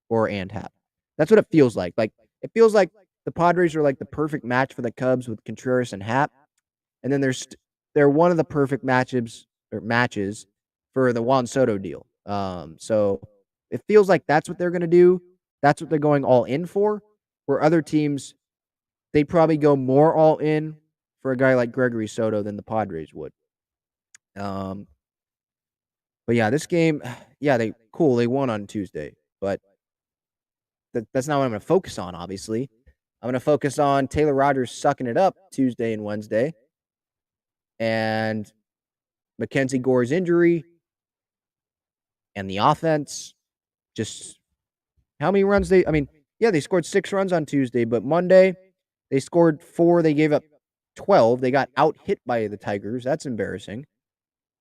That's what it feels like. Like, it feels like the Padres are like the perfect match for the Cubs with Contreras and Happ. And then they're one of the perfect matches for the Juan Soto deal. So it feels like that's what they're going to do. That's what they're going all in for. Where other teams, they'd probably go more all in for a guy like Gregory Soto than the Padres would. But yeah, this game, yeah, they won on Tuesday, but that's not what I'm going to focus on, obviously. I'm going to focus on Taylor Rogers sucking it up Tuesday and Wednesday, and MacKenzie Gore's injury, and the offense. Just how many runs they scored 6 runs on Tuesday, but Monday they scored 4. They gave up 12. They got out hit by the Tigers. That's embarrassing.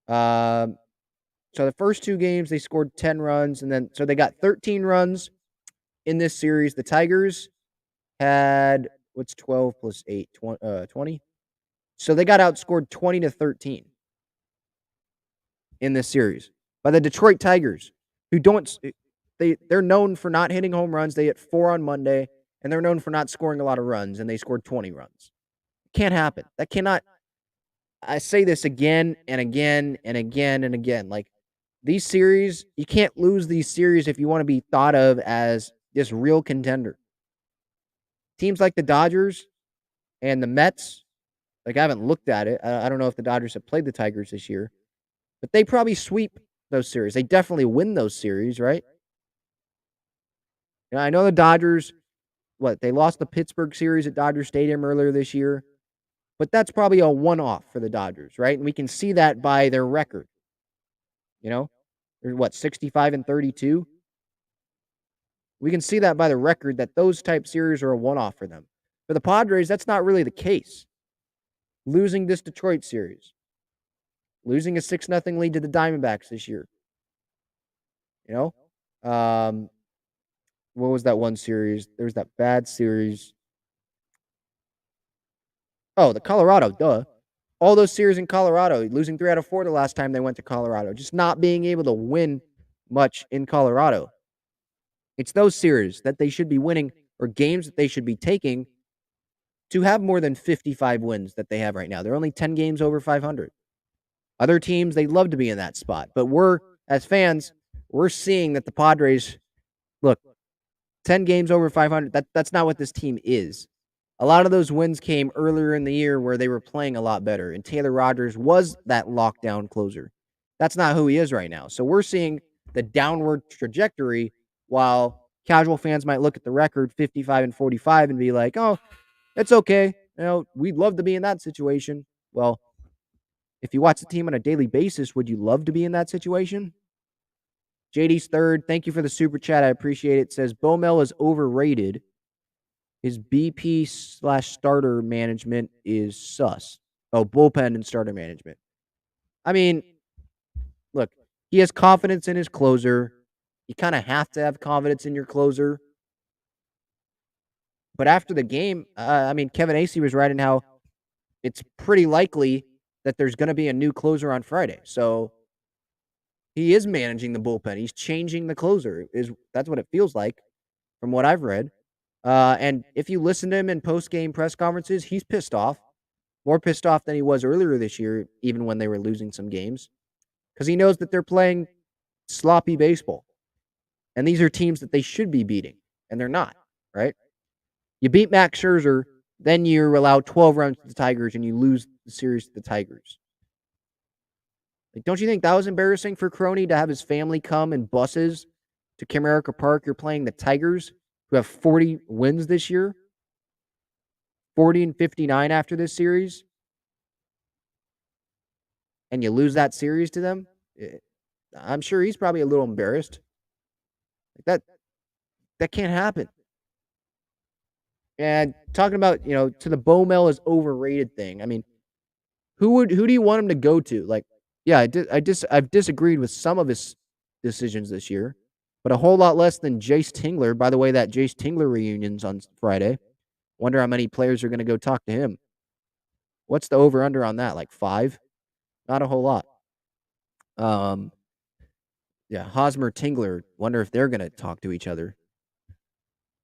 So the first 2 games they scored 10 runs, and then so they got 13 runs in this series. The Tigers had, what's 12 plus 8? 20. So they got outscored 20-13 in this series by the Detroit Tigers, who they're known for not hitting home runs. They hit 4 on Monday, and they're known for not scoring a lot of runs, and they scored 20 runs. Can't happen. That cannot. I say this again and again and again and again. Like, these series, you can't lose these series if you want to be thought of as this real contender. Teams like the Dodgers and the Mets, like, I haven't looked at it. I don't know if the Dodgers have played the Tigers this year, but they probably sweep those series. They definitely win those series, right? Now, I know the Dodgers, they lost the Pittsburgh series at Dodger Stadium earlier this year, but that's probably a one-off for the Dodgers, right? And we can see that by their record. They're 65-32? We can see that by the record that those type series are a one-off for them. For the Padres, that's not really the case. Losing this Detroit series. Losing a 6-0 lead to the Diamondbacks this year. What was that one series? There was that bad series. Oh, the Colorado, duh. All those series in Colorado, losing 3 out of 4 the last time they went to Colorado. Just not being able to win much in Colorado. It's those series that they should be winning, or games that they should be taking to have more than 55 wins that they have right now. They're only 10 games over 500. Other teams, they'd love to be in that spot. But we're, as fans, we're seeing that the Padres, look, 10 games over 500, that's not what this team is. A lot of those wins came earlier in the year where they were playing a lot better, and Taylor Rogers was that lockdown closer. That's not who he is right now. So we're seeing the downward trajectory, while casual fans might look at the record 55-45 and be like, oh, it's okay. We'd love to be in that situation. Well, if you watch the team on a daily basis, would you love to be in that situation? JD's third. Thank you for the super chat. I appreciate it. Says Bomel is overrated. His BP/starter management is sus. Oh, bullpen and starter management. I mean, look, he has confidence in his closer. You kind of have to have confidence in your closer. But after the game, Kevin Acee was right in how it's pretty likely that there's going to be a new closer on Friday. So he is managing the bullpen. He's changing the closer. That's what it feels like from what I've read. And if you listen to him in post-game press conferences, he's pissed off. More pissed off than he was earlier this year, even when they were losing some games. Because he knows that they're playing sloppy baseball. And these are teams that they should be beating. And they're not, right? You beat Max Scherzer, then you allow 12 runs to the Tigers, and you lose the series to the Tigers. Like, don't you think that was embarrassing for Crony to have his family come in buses to Comerica Park? You're playing the Tigers, who have 40 wins this year, 40-59 after this series, and you lose that series to them? I'm sure he's probably a little embarrassed. Like, that can't happen. And talking about, to the Bomel is overrated thing. I mean, who do you want him to go to? Like, yeah, I've disagreed with some of his decisions this year, but a whole lot less than Jace Tingler. By the way, that Jace Tingler reunion's on Friday. Wonder how many players are going to go talk to him. What's the over-under on that? Like 5? Not a whole lot. Yeah, Hosmer Tingler. Wonder if they're going to talk to each other.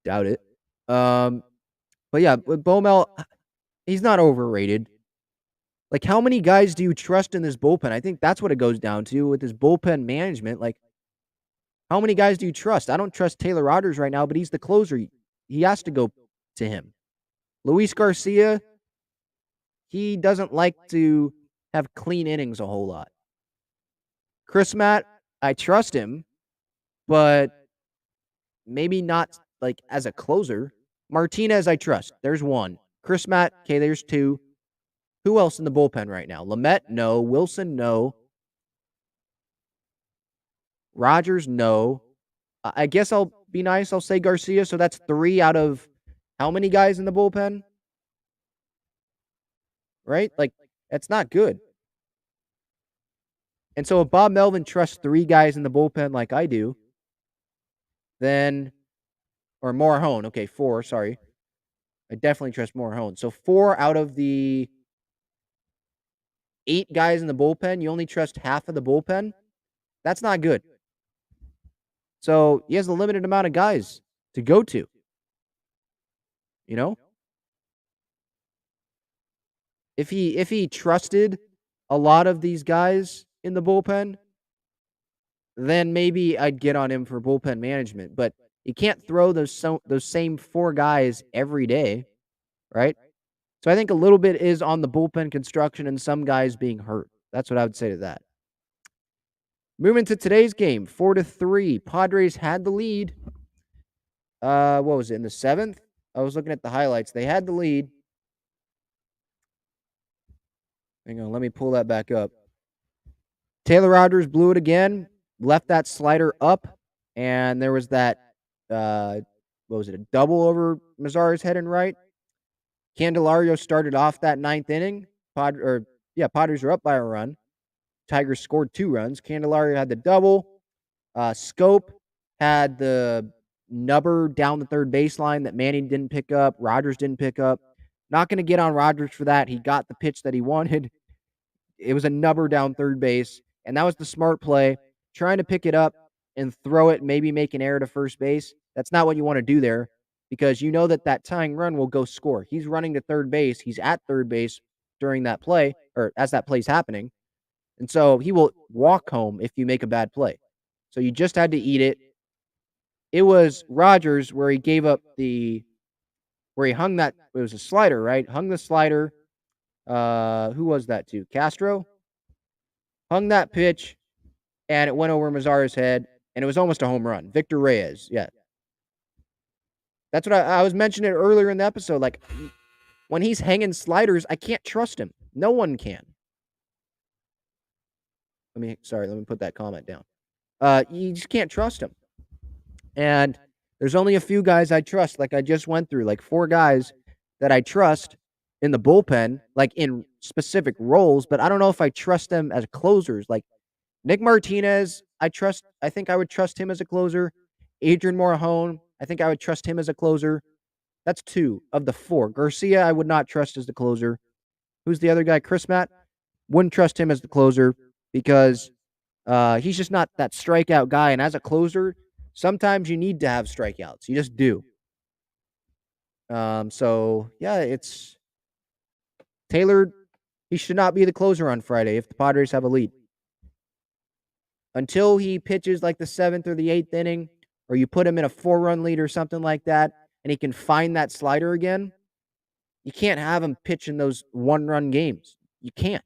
Doubt it. But yeah, with Bomel, he's not overrated. Like, how many guys do you trust in this bullpen? I think that's what it goes down to with his bullpen management. Like, how many guys do you trust? I don't trust Taylor Rogers right now, but he's the closer. He has to go to him. Luis Garcia, he doesn't like to have clean innings a whole lot. Chris Matt, I trust him, but maybe not like as a closer. Martinez, I trust. There's one. Chris Matt, okay, there's 2. Who else in the bullpen right now? Lamet, no. Wilson, no. Rogers, no. I guess I'll be nice. I'll say Garcia. So that's 3 out of how many guys in the bullpen? Right? Like, that's not good. And so if Bob Melvin trusts 3 guys in the bullpen like I do, then, or Morahone. Okay, 4, sorry. I definitely trust Morahone. So 4 out of the 8 guys in the bullpen, you only trust half of the bullpen? That's not good. So he has a limited amount of guys to go to. You know? If he trusted a lot of these guys in the bullpen, then maybe I'd get on him for bullpen management. But you can't throw those same 4 guys every day, right? So I think a little bit is on the bullpen construction and some guys being hurt. That's what I would say to that. Moving to today's game, 4-3. Padres had the lead. What was it, in the 7th? I was looking at the highlights. They had the lead. Hang on, let me pull that back up. Taylor Rogers blew it again, left that slider up, and there was that, what was it, a double over Mazara's head and right. Candelario started off that 9th inning. Padres were up by a run. Tigers scored 2 runs. Candelario had the double. Scope had the nubber down the third baseline that Manning didn't pick up. Rogers didn't pick up. Not going to get on Rogers for that. He got the pitch that he wanted. It was a nubber down third base, and that was the smart play. Trying to pick it up and throw it, maybe make an error to first base. That's not what you want to do there because you know that tying run will go score. He's running to third base. He's at third base during that play, or as that play's happening. And so he will walk home if you make a bad play. So you just had to eat it. It was Rogers where he gave up where he hung that, it was a slider, right? Hung the slider. Who was that to? Castro? Hung that pitch, and it went over Mazara's head, and it was almost a home run. Victor Reyes, yeah. That's what I was mentioning earlier in the episode. Like, when he's hanging sliders, I can't trust him. No one can. Let me put that comment down. You just can't trust him. And there's only a few guys I trust, like I just went through, like 4 guys that I trust in the bullpen, like in specific roles, but I don't know if I trust them as closers. Like Nick Martinez, I think I would trust him as a closer. Adrian Morahone, I think I would trust him as a closer. That's 2 of the 4. Garcia, I would not trust as the closer. Who's the other guy? Chris Matt? Wouldn't trust him as the closer because he's just not that strikeout guy. And as a closer, sometimes you need to have strikeouts. You just do. So, yeah, it's Taylor. He should not be the closer on Friday if the Padres have a lead. Until he pitches like the 7th or the 8th inning, or you put him in a 4-run lead or something like that, and he can find that slider again, you can't have him pitch in those 1-run games. You can't.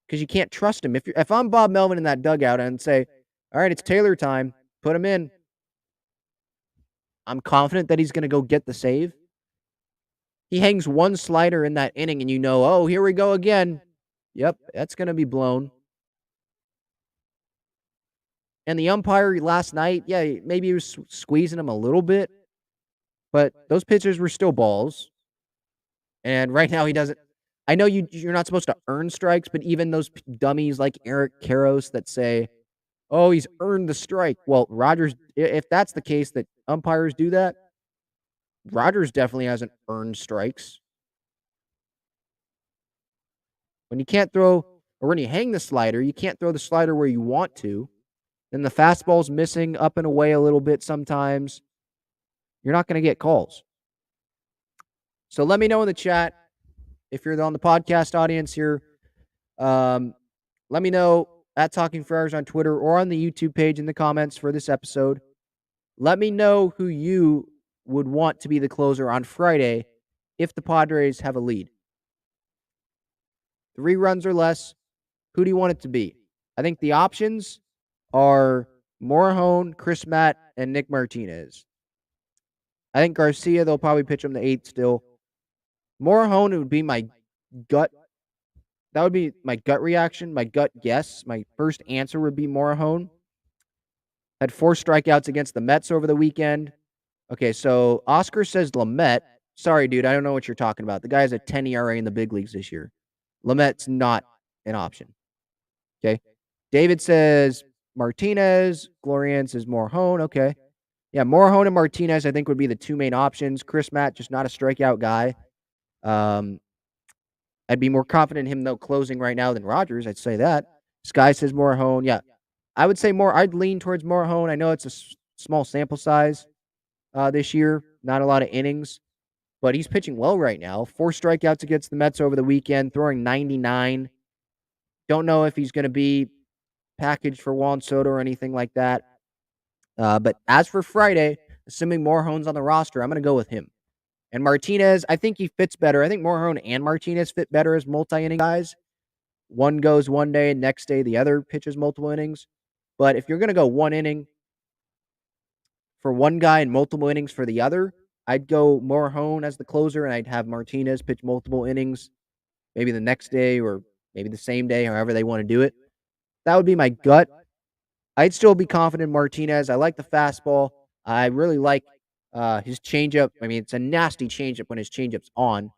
Because you can't trust him. If I'm Bob Melvin in that dugout and say, all right, it's Taylor time, put him in, I'm confident that he's going to go get the save. He hangs one slider in that inning and you know, oh, here we go again. Yep, that's going to be blown. And the umpire last night, yeah, maybe he was squeezing him a little bit, but those pitchers were still balls. And right now he doesn't. I know you're not supposed to earn strikes, but even those dummies like Eric Karros that say, Oh, he's earned the strike. Well, Rogers, if that's the case that umpires do that, Rogers definitely hasn't earned strikes. When you can't throw, or when you hang the slider, you can't throw the slider where you want to. Then the fastball's missing up and away a little bit sometimes. You're not going to get calls. So let me know in the chat if you're on the podcast audience here. Let me know at Talking Friars on Twitter or on the YouTube page in the comments for this episode. Let me know who you would want to be the closer on Friday if the Padres have a lead. 3 runs or less. Who do you want it to be? I think the options are Morahone, Chris Matt, and Nick Martinez. I think Garcia, they'll probably pitch him the 8th still. Morahone, it would be my gut. That would be my gut reaction, my gut guess. My first answer would be Morahone. Had 4 strikeouts against the Mets over the weekend. Okay, so Oscar says Lamet. Sorry, dude, I don't know what you're talking about. The guy has a 10 ERA in the big leagues this year. Lamet's not an option. Okay. David says Martinez. Glorian says Morahone. Okay. Yeah, Morahone and Martinez, I think, would be the 2 main options. Chris Matt, just not a strikeout guy. I'd be more confident in him, though, closing right now than Rogers. I'd say that. Sky says Morahone. Yeah, I would say I'd lean towards Morahone. I know it's a small sample size this year, not a lot of innings, but he's pitching well right now. 4 strikeouts against the Mets over the weekend, throwing 99. Don't know if he's going to be packaged for Juan Soto or anything like that. But as for Friday, assuming Morahone's on the roster, I'm going to go with him. And Martinez, I think he fits better. I think Morahone and Martinez fit better as multi-inning guys. One goes one day, and next day the other pitches multiple innings. But if you're going to go 1 inning for one guy and multiple innings for the other, I'd go Morahone as the closer, and I'd have Martinez pitch multiple innings, maybe the next day or maybe the same day, however they want to do it. That would be my gut. I'd still be confident in Martinez. I like the fastball. I really like his changeup. I mean, it's a nasty changeup when his changeup's on.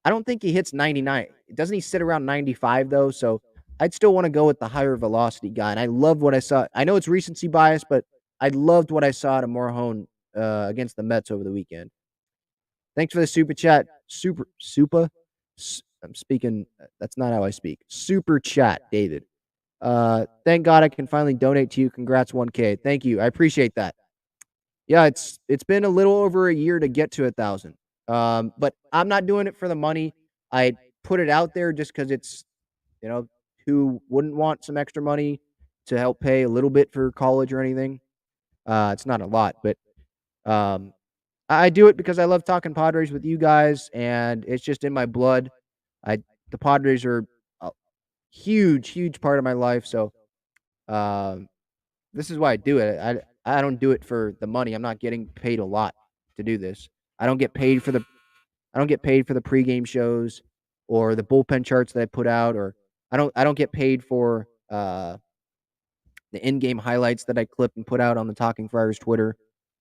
I don't think he hits 99. Doesn't he sit around 95, though? So I'd still want to go with the higher velocity guy. And I loved what I saw. I know it's recency bias, but I loved what I saw at Morahone against the Mets over the weekend. Thanks for the super chat. I'm speaking. That's not how I speak. Super chat, David. Thank God I can finally donate to you. Congrats, 1K. Thank you. I appreciate that. Yeah, it's been a little over a year to get to 1,000. But I'm not doing it for the money. I put it out there just because it's, who wouldn't want some extra money to help pay a little bit for college or anything. It's not a lot, but I do it because I love talking Padres with you guys, and it's just in my blood. The Padres are a huge, huge part of my life, so this is why I do it. I don't do it for the money. I'm not getting paid a lot to do this. I don't get paid for the pregame shows or the bullpen charts that I put out, or I don't get paid for the in-game highlights that I clip and put out on the Talking Friars Twitter.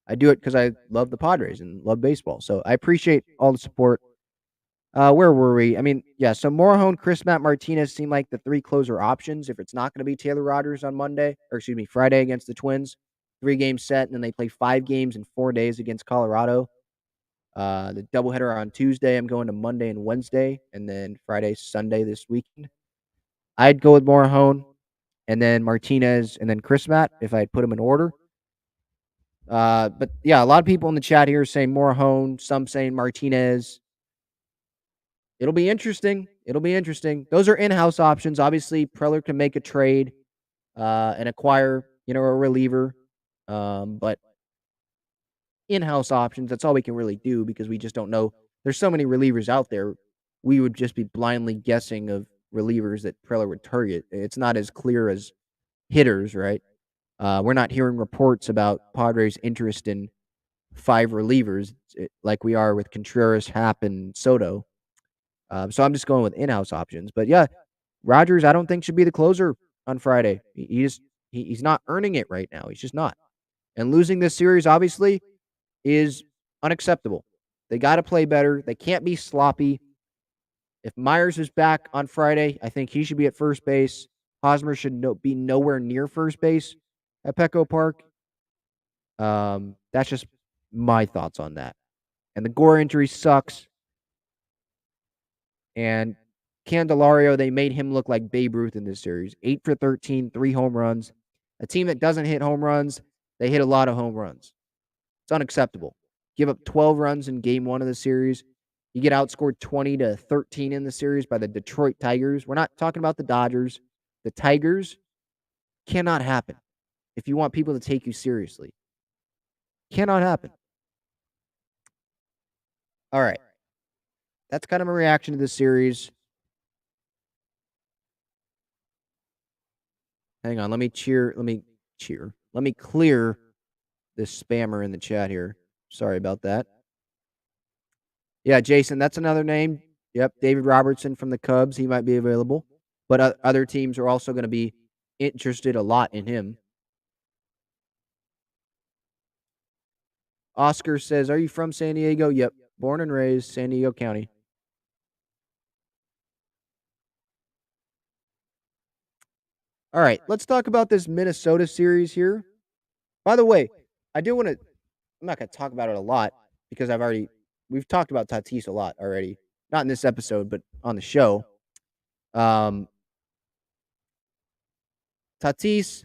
I do it because I love the Padres and love baseball. So I appreciate all the support. Where were we? I mean, yeah, so Morahone, Chris Matt, Martinez seem like the 3 closer options if it's not going to be Taylor Rogers on Friday against the Twins. 3-game set, and then they play 5 games in 4 days against Colorado. The doubleheader on Tuesday, I'm going to Monday and Wednesday, and then Friday, Sunday this weekend. I'd go with Morahone, and then Martinez, and then Chris Matt if I'd put them in order. But yeah, a lot of people in the chat here saying Morahone, some saying Martinez. It'll be interesting. Those are in-house options. Obviously, Preller can make a trade and acquire, a reliever. But in-house options, that's all we can really do because we just don't know. There's so many relievers out there. We would just be blindly guessing of relievers that Preller would target. It's not as clear as hitters, right? We're not hearing reports about Padres' interest in 5 relievers like we are with Contreras, Happ, and Soto. So I'm just going with in-house options. But yeah, Rogers, I don't think should be the closer on Friday. He's not earning it right now. He's just not. And losing this series, obviously, is unacceptable. They got to play better. They can't be sloppy. If Myers is back on Friday, I think he should be at first base. Hosmer should be nowhere near first base at Petco Park. That's just my thoughts on that. And the Gore injury sucks. And Candelario, they made him look like Babe Ruth in this series. 8 for 13, 3 home runs. A team that doesn't hit home runs, they hit a lot of home runs. It's unacceptable. Give up 12 runs in game 1 of the series. You get outscored 20-13 in the series by the Detroit Tigers. We're not talking about the Dodgers. The Tigers cannot happen if you want people to take you seriously. Cannot happen. All right. That's kind of a reaction to this series. Hang on. Let me clear this spammer in the chat here. Sorry about that. Yeah, Jason, that's another name. Yep, David Robertson from the Cubs. He might be available. But other teams are also going to be interested a lot in him. Oscar says, are you from San Diego? Yep, born and raised San Diego County. All right, let's talk about this Minnesota series here. By the way, I'm not going to talk about it a lot because we've talked about Tatis a lot already. Not in this episode, but on the show. Tatis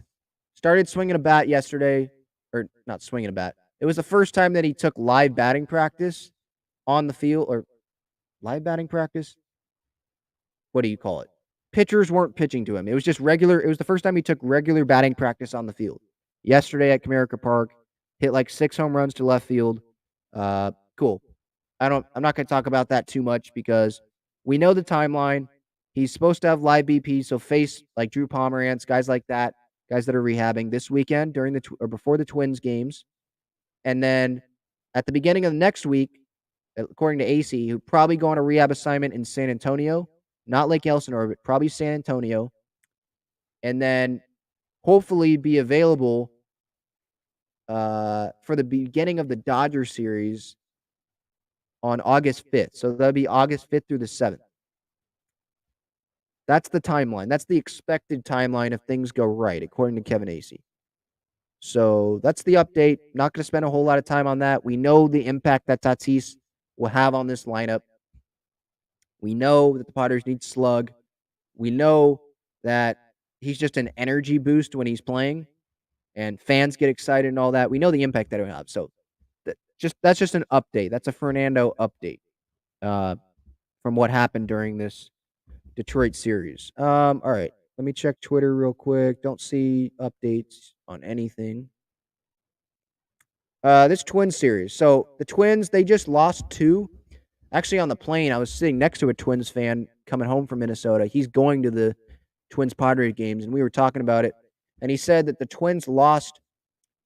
started swinging a bat yesterday, or not swinging a bat. It was the first time that he took live batting practice on the field, or live batting practice. What do you call it? Pitchers weren't pitching to him. It was just regular. It was the first time he took regular batting practice on the field. Yesterday at Comerica Park, hit like 6 home runs to left field. Cool. I'm not going to talk about that too much because we know the timeline. He's supposed to have live BP, so face like Drew Pomerantz, guys like that, guys that are rehabbing this weekend during or before the Twins games. And then at the beginning of the next week, according to AC, he'll probably go on a rehab assignment in San Antonio, not Lake Elsinore, but probably San Antonio. And then hopefully be available for the beginning of the Dodgers series on August 5th. So that'll be August 5th through the 7th. That's the timeline. That's the expected timeline if things go right, according to Kevin Acee. So that's the update. Not going to spend a whole lot of time on that. We know the impact that Tatis will have on this lineup. We know that the Padres need slug. We know that he's just an energy boost when he's playing, and fans get excited and all that. We know the impact that he'll have. So that's just an update. That's a Fernando update from what happened during this Detroit series. All right. Let me check Twitter real quick. Don't see updates on anything. This Twins series. So the Twins, they just lost 2. Actually, on the plane, I was sitting next to a Twins fan coming home from Minnesota. He's going to the Twins Padres games, and we were talking about it. And he said that the Twins lost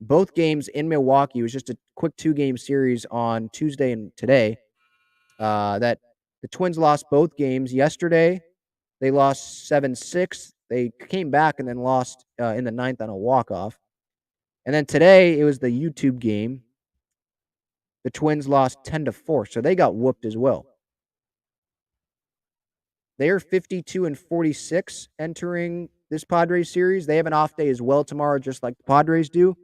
both games in Milwaukee. It was just a quick 2-game series on Tuesday and today. That the Twins lost both games. Yesterday, they lost 7-6. They came back and then lost in the 9th on a walk-off. And then today, it was the YouTube game. The Twins lost 10-4, so they got whooped as well. They are 52-46 entering this Padres series. They have an off day as well tomorrow, just like the Padres do.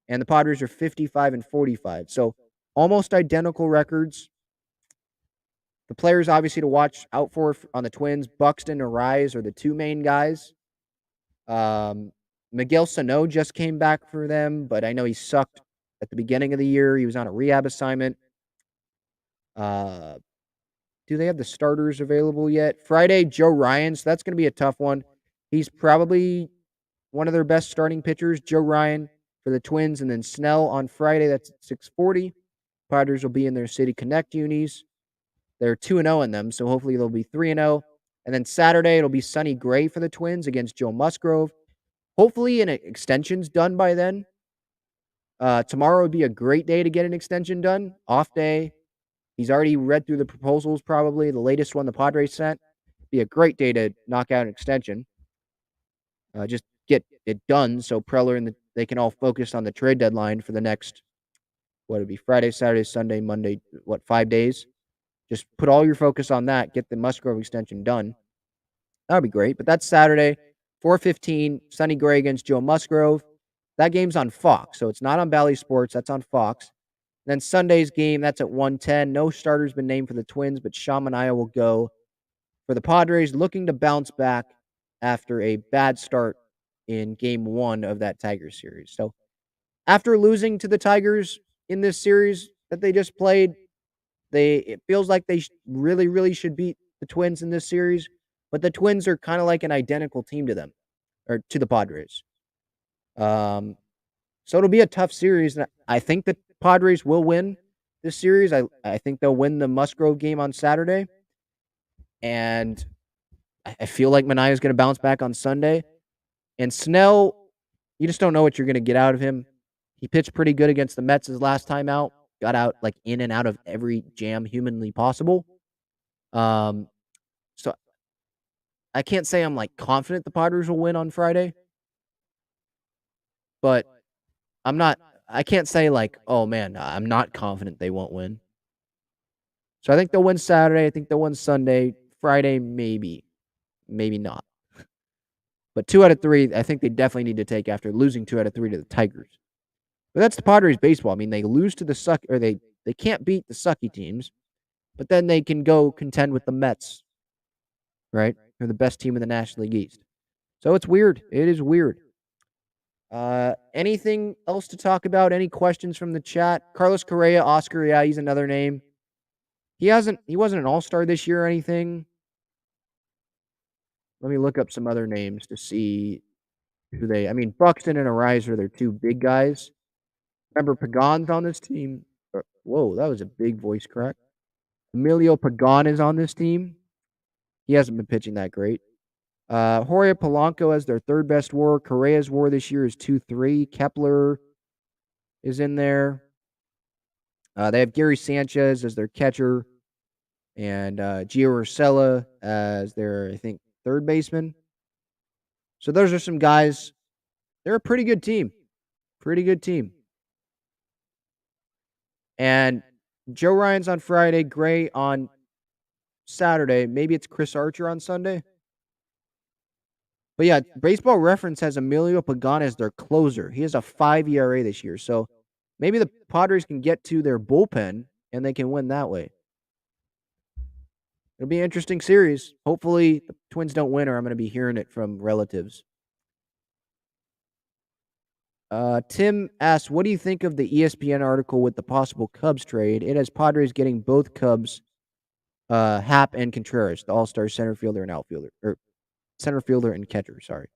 And the Padres are 55-45. So almost identical records. The players obviously to watch out for on the Twins, Buxton or Rise are the 2 main guys. Miguel Sano just came back for them, but I know he sucked at the beginning of the year. He was on a rehab assignment. Do they have the starters available yet? Friday, Joe Ryan. So that's going to be a tough one. He's probably one of their best starting pitchers, Joe Ryan for the Twins. And then Snell on Friday. That's at 6:40. Padres will be in their City Connect unis. They're 2-0 in them, so hopefully they'll be 3-0. And then Saturday, it'll be Sonny Gray for the Twins against Joe Musgrove. Hopefully an extension's done by then. Tomorrow would be a great day to get an extension done. Off day. He's already read through the proposals, probably. The latest one the Padres sent. Be a great day to knock out an extension. Just get it done so Preller and they can all focus on the trade deadline for the next, what would be Friday, Saturday, Sunday, Monday, 5 days? Just put all your focus on that. Get the Musgrove extension done. That would be great. But that's Saturday, 4:15, Sonny Gray against Joe Musgrove. That game's on Fox, so it's not on Bally Sports. That's on Fox. Then Sunday's game, that's at 1:10. No starter's been named for the Twins, but Shamania will go for the Padres, looking to bounce back after a bad start in Game 1 of that Tigers series. So after losing to the Tigers in this series that they just played, it feels like they really, really should beat the Twins in this series. But the Twins are kind of like an identical team to them, or to the Padres. So it'll be a tough series. And I think the Padres will win this series. I think they'll win the Musgrove game on Saturday. And I feel like Manaea is going to bounce back on Sunday. And Snell, you just don't know what you're going to get out of him. He pitched pretty good against the Mets his last time out. Got out like in and out of every jam humanly possible. So I can't say I'm like confident the Padres will win on Friday. But I can't say like, oh man, I'm not confident they won't win. So I think they'll win Saturday. I think they'll win Sunday. Friday, maybe. Maybe not. But 2 out of 3, I think they definitely need to take after losing 2 out of 3 to the Tigers. But that's the Padres baseball. I mean, they lose to the they can't beat the sucky teams, but then they can go contend with the Mets, right? They're the best team in the National League East. So it's weird. It is weird. Anything else to talk about? Any questions from the chat? Carlos Correa, Oscar, yeah, he's another name. He wasn't an all-star this year or anything. Let me look up some other names to see I mean, Buxton and Ariza, they're 2 big guys. Remember, Pagan's on this team. Whoa, that was a big voice crack. Emilio Pagan is on this team. He hasn't been pitching that great. Jorge Polanco has their 3rd best WAR. Correa's WAR this year is 2.3. Kepler is in there. They have Gary Sanchez as their catcher, and Gio Urshela as their, I think, 3rd baseman. So those are some guys. They're a pretty good team. Pretty good team. And Joe Ryan's on Friday, Gray on Saturday. Maybe it's Chris Archer on Sunday. But yeah, Baseball Reference has Emilio Pagan as their closer. He has a 5 ERA this year. So maybe the Padres can get to their bullpen and they can win that way. It'll be an interesting series. Hopefully the Twins don't win, or I'm going to be hearing it from relatives. Tim asks, what do you think of the ESPN article with the possible Cubs trade? It has Padres getting both Cubs, Happ and Contreras, the all-star center fielder and outfielder, or center fielder and catcher, sorry.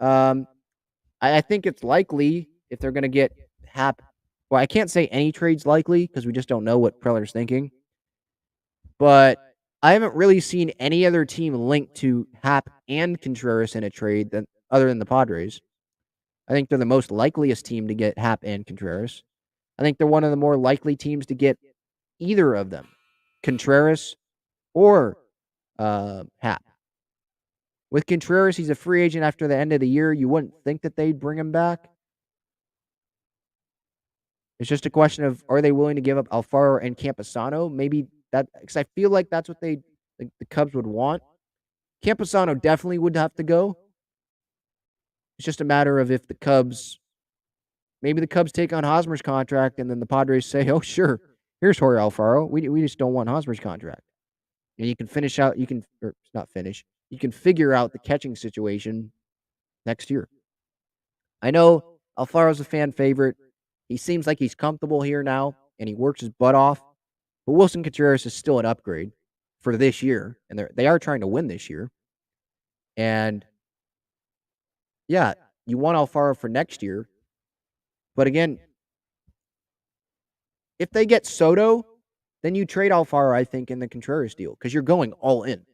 I think it's likely if they're going to get Happ. Well, I can't say any trade's likely because we just don't know what Preller's thinking. But I haven't really seen any other team linked to Happ and Contreras in a trade other than the Padres. I think they're the most likeliest team to get Happ and Contreras. I think they're one of the more likely teams to get either of them, Contreras or Happ. With Contreras, he's a free agent after the end of the year. You wouldn't think that they'd bring him back. It's just a question of, are they willing to give up Alfaro and Campusano? Maybe that, because I feel like that's what the Cubs would want. Campusano definitely would have to go. It's just a matter of if maybe the Cubs take on Hosmer's contract, and then the Padres say, oh, sure, here's Jorge Alfaro. We just don't want Hosmer's contract. And you can you can figure out the catching situation next year. I know Alfaro's a fan favorite. He seems like he's comfortable here now, and he works his butt off. But Wilson Contreras is still an upgrade for this year, and they are trying to win this year. And yeah, you want Alfaro for next year. But again, if they get Soto, then you trade Alfaro, I think, in the Contreras deal because you're going all in.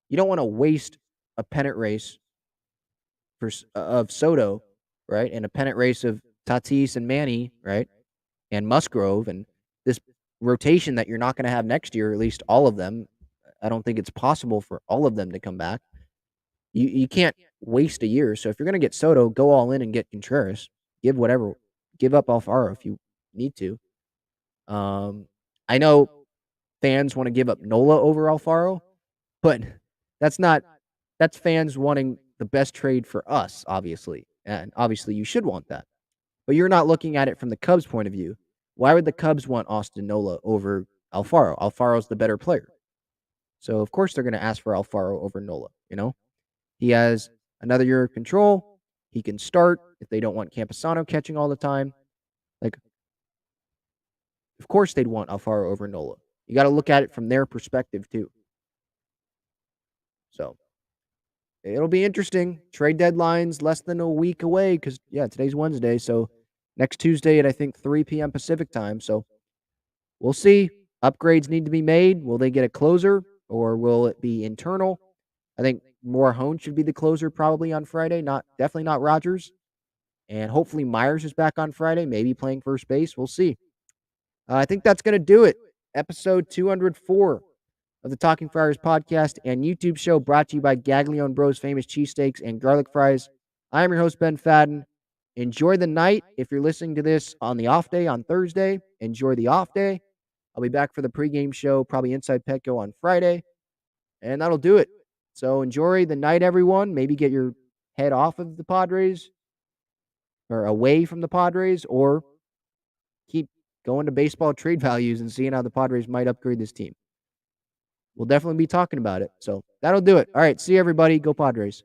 You don't want to waste a pennant race of Soto, right, and a pennant race of Tatis and Manny, right, and Musgrove, and this rotation that you're not going to have next year, at least all of them. I don't think it's possible for all of them to come back. You can't waste a year. So if you're going to get Soto, go all in and get Contreras. Give up Alfaro if you need to. I know fans want to give up Nola over Alfaro, but that's fans wanting the best trade for us, obviously. And obviously you should want that. But you're not looking at it from the Cubs' point of view. Why would the Cubs want Austin Nola over Alfaro? Alfaro's the better player. So, of course, they're going to ask for Alfaro over Nola, He has another year of control. He can start if they don't want Camposano catching all the time. Like, of course they'd want Alfaro over Nola. You got to look at it from their perspective, too. So, it'll be interesting. Trade deadline's less than a week away because, today's Wednesday. So, next Tuesday at, I think, 3 p.m. Pacific time. So, we'll see. Upgrades need to be made. Will they get a closer or will it be internal? I think Morahone should be the closer probably on Friday. Definitely not Rogers. And hopefully Myers is back on Friday, maybe playing first base. We'll see. I think that's going to do it. Episode 204 of the Talking Friars podcast and YouTube show brought to you by Gaglione Bros Famous Cheesesteaks and Garlic Fries. I am your host, Ben Fadden. Enjoy the night. If you're listening to this on the off day on Thursday, enjoy the off day. I'll be back for the pregame show, probably Inside Petco on Friday. And that'll do it. So enjoy the night, everyone. Maybe get your head off of the Padres or away from the Padres, or keep going to baseball trade values and seeing how the Padres might upgrade this team. We'll definitely be talking about it. So that'll do it. All right. See you, everybody. Go Padres.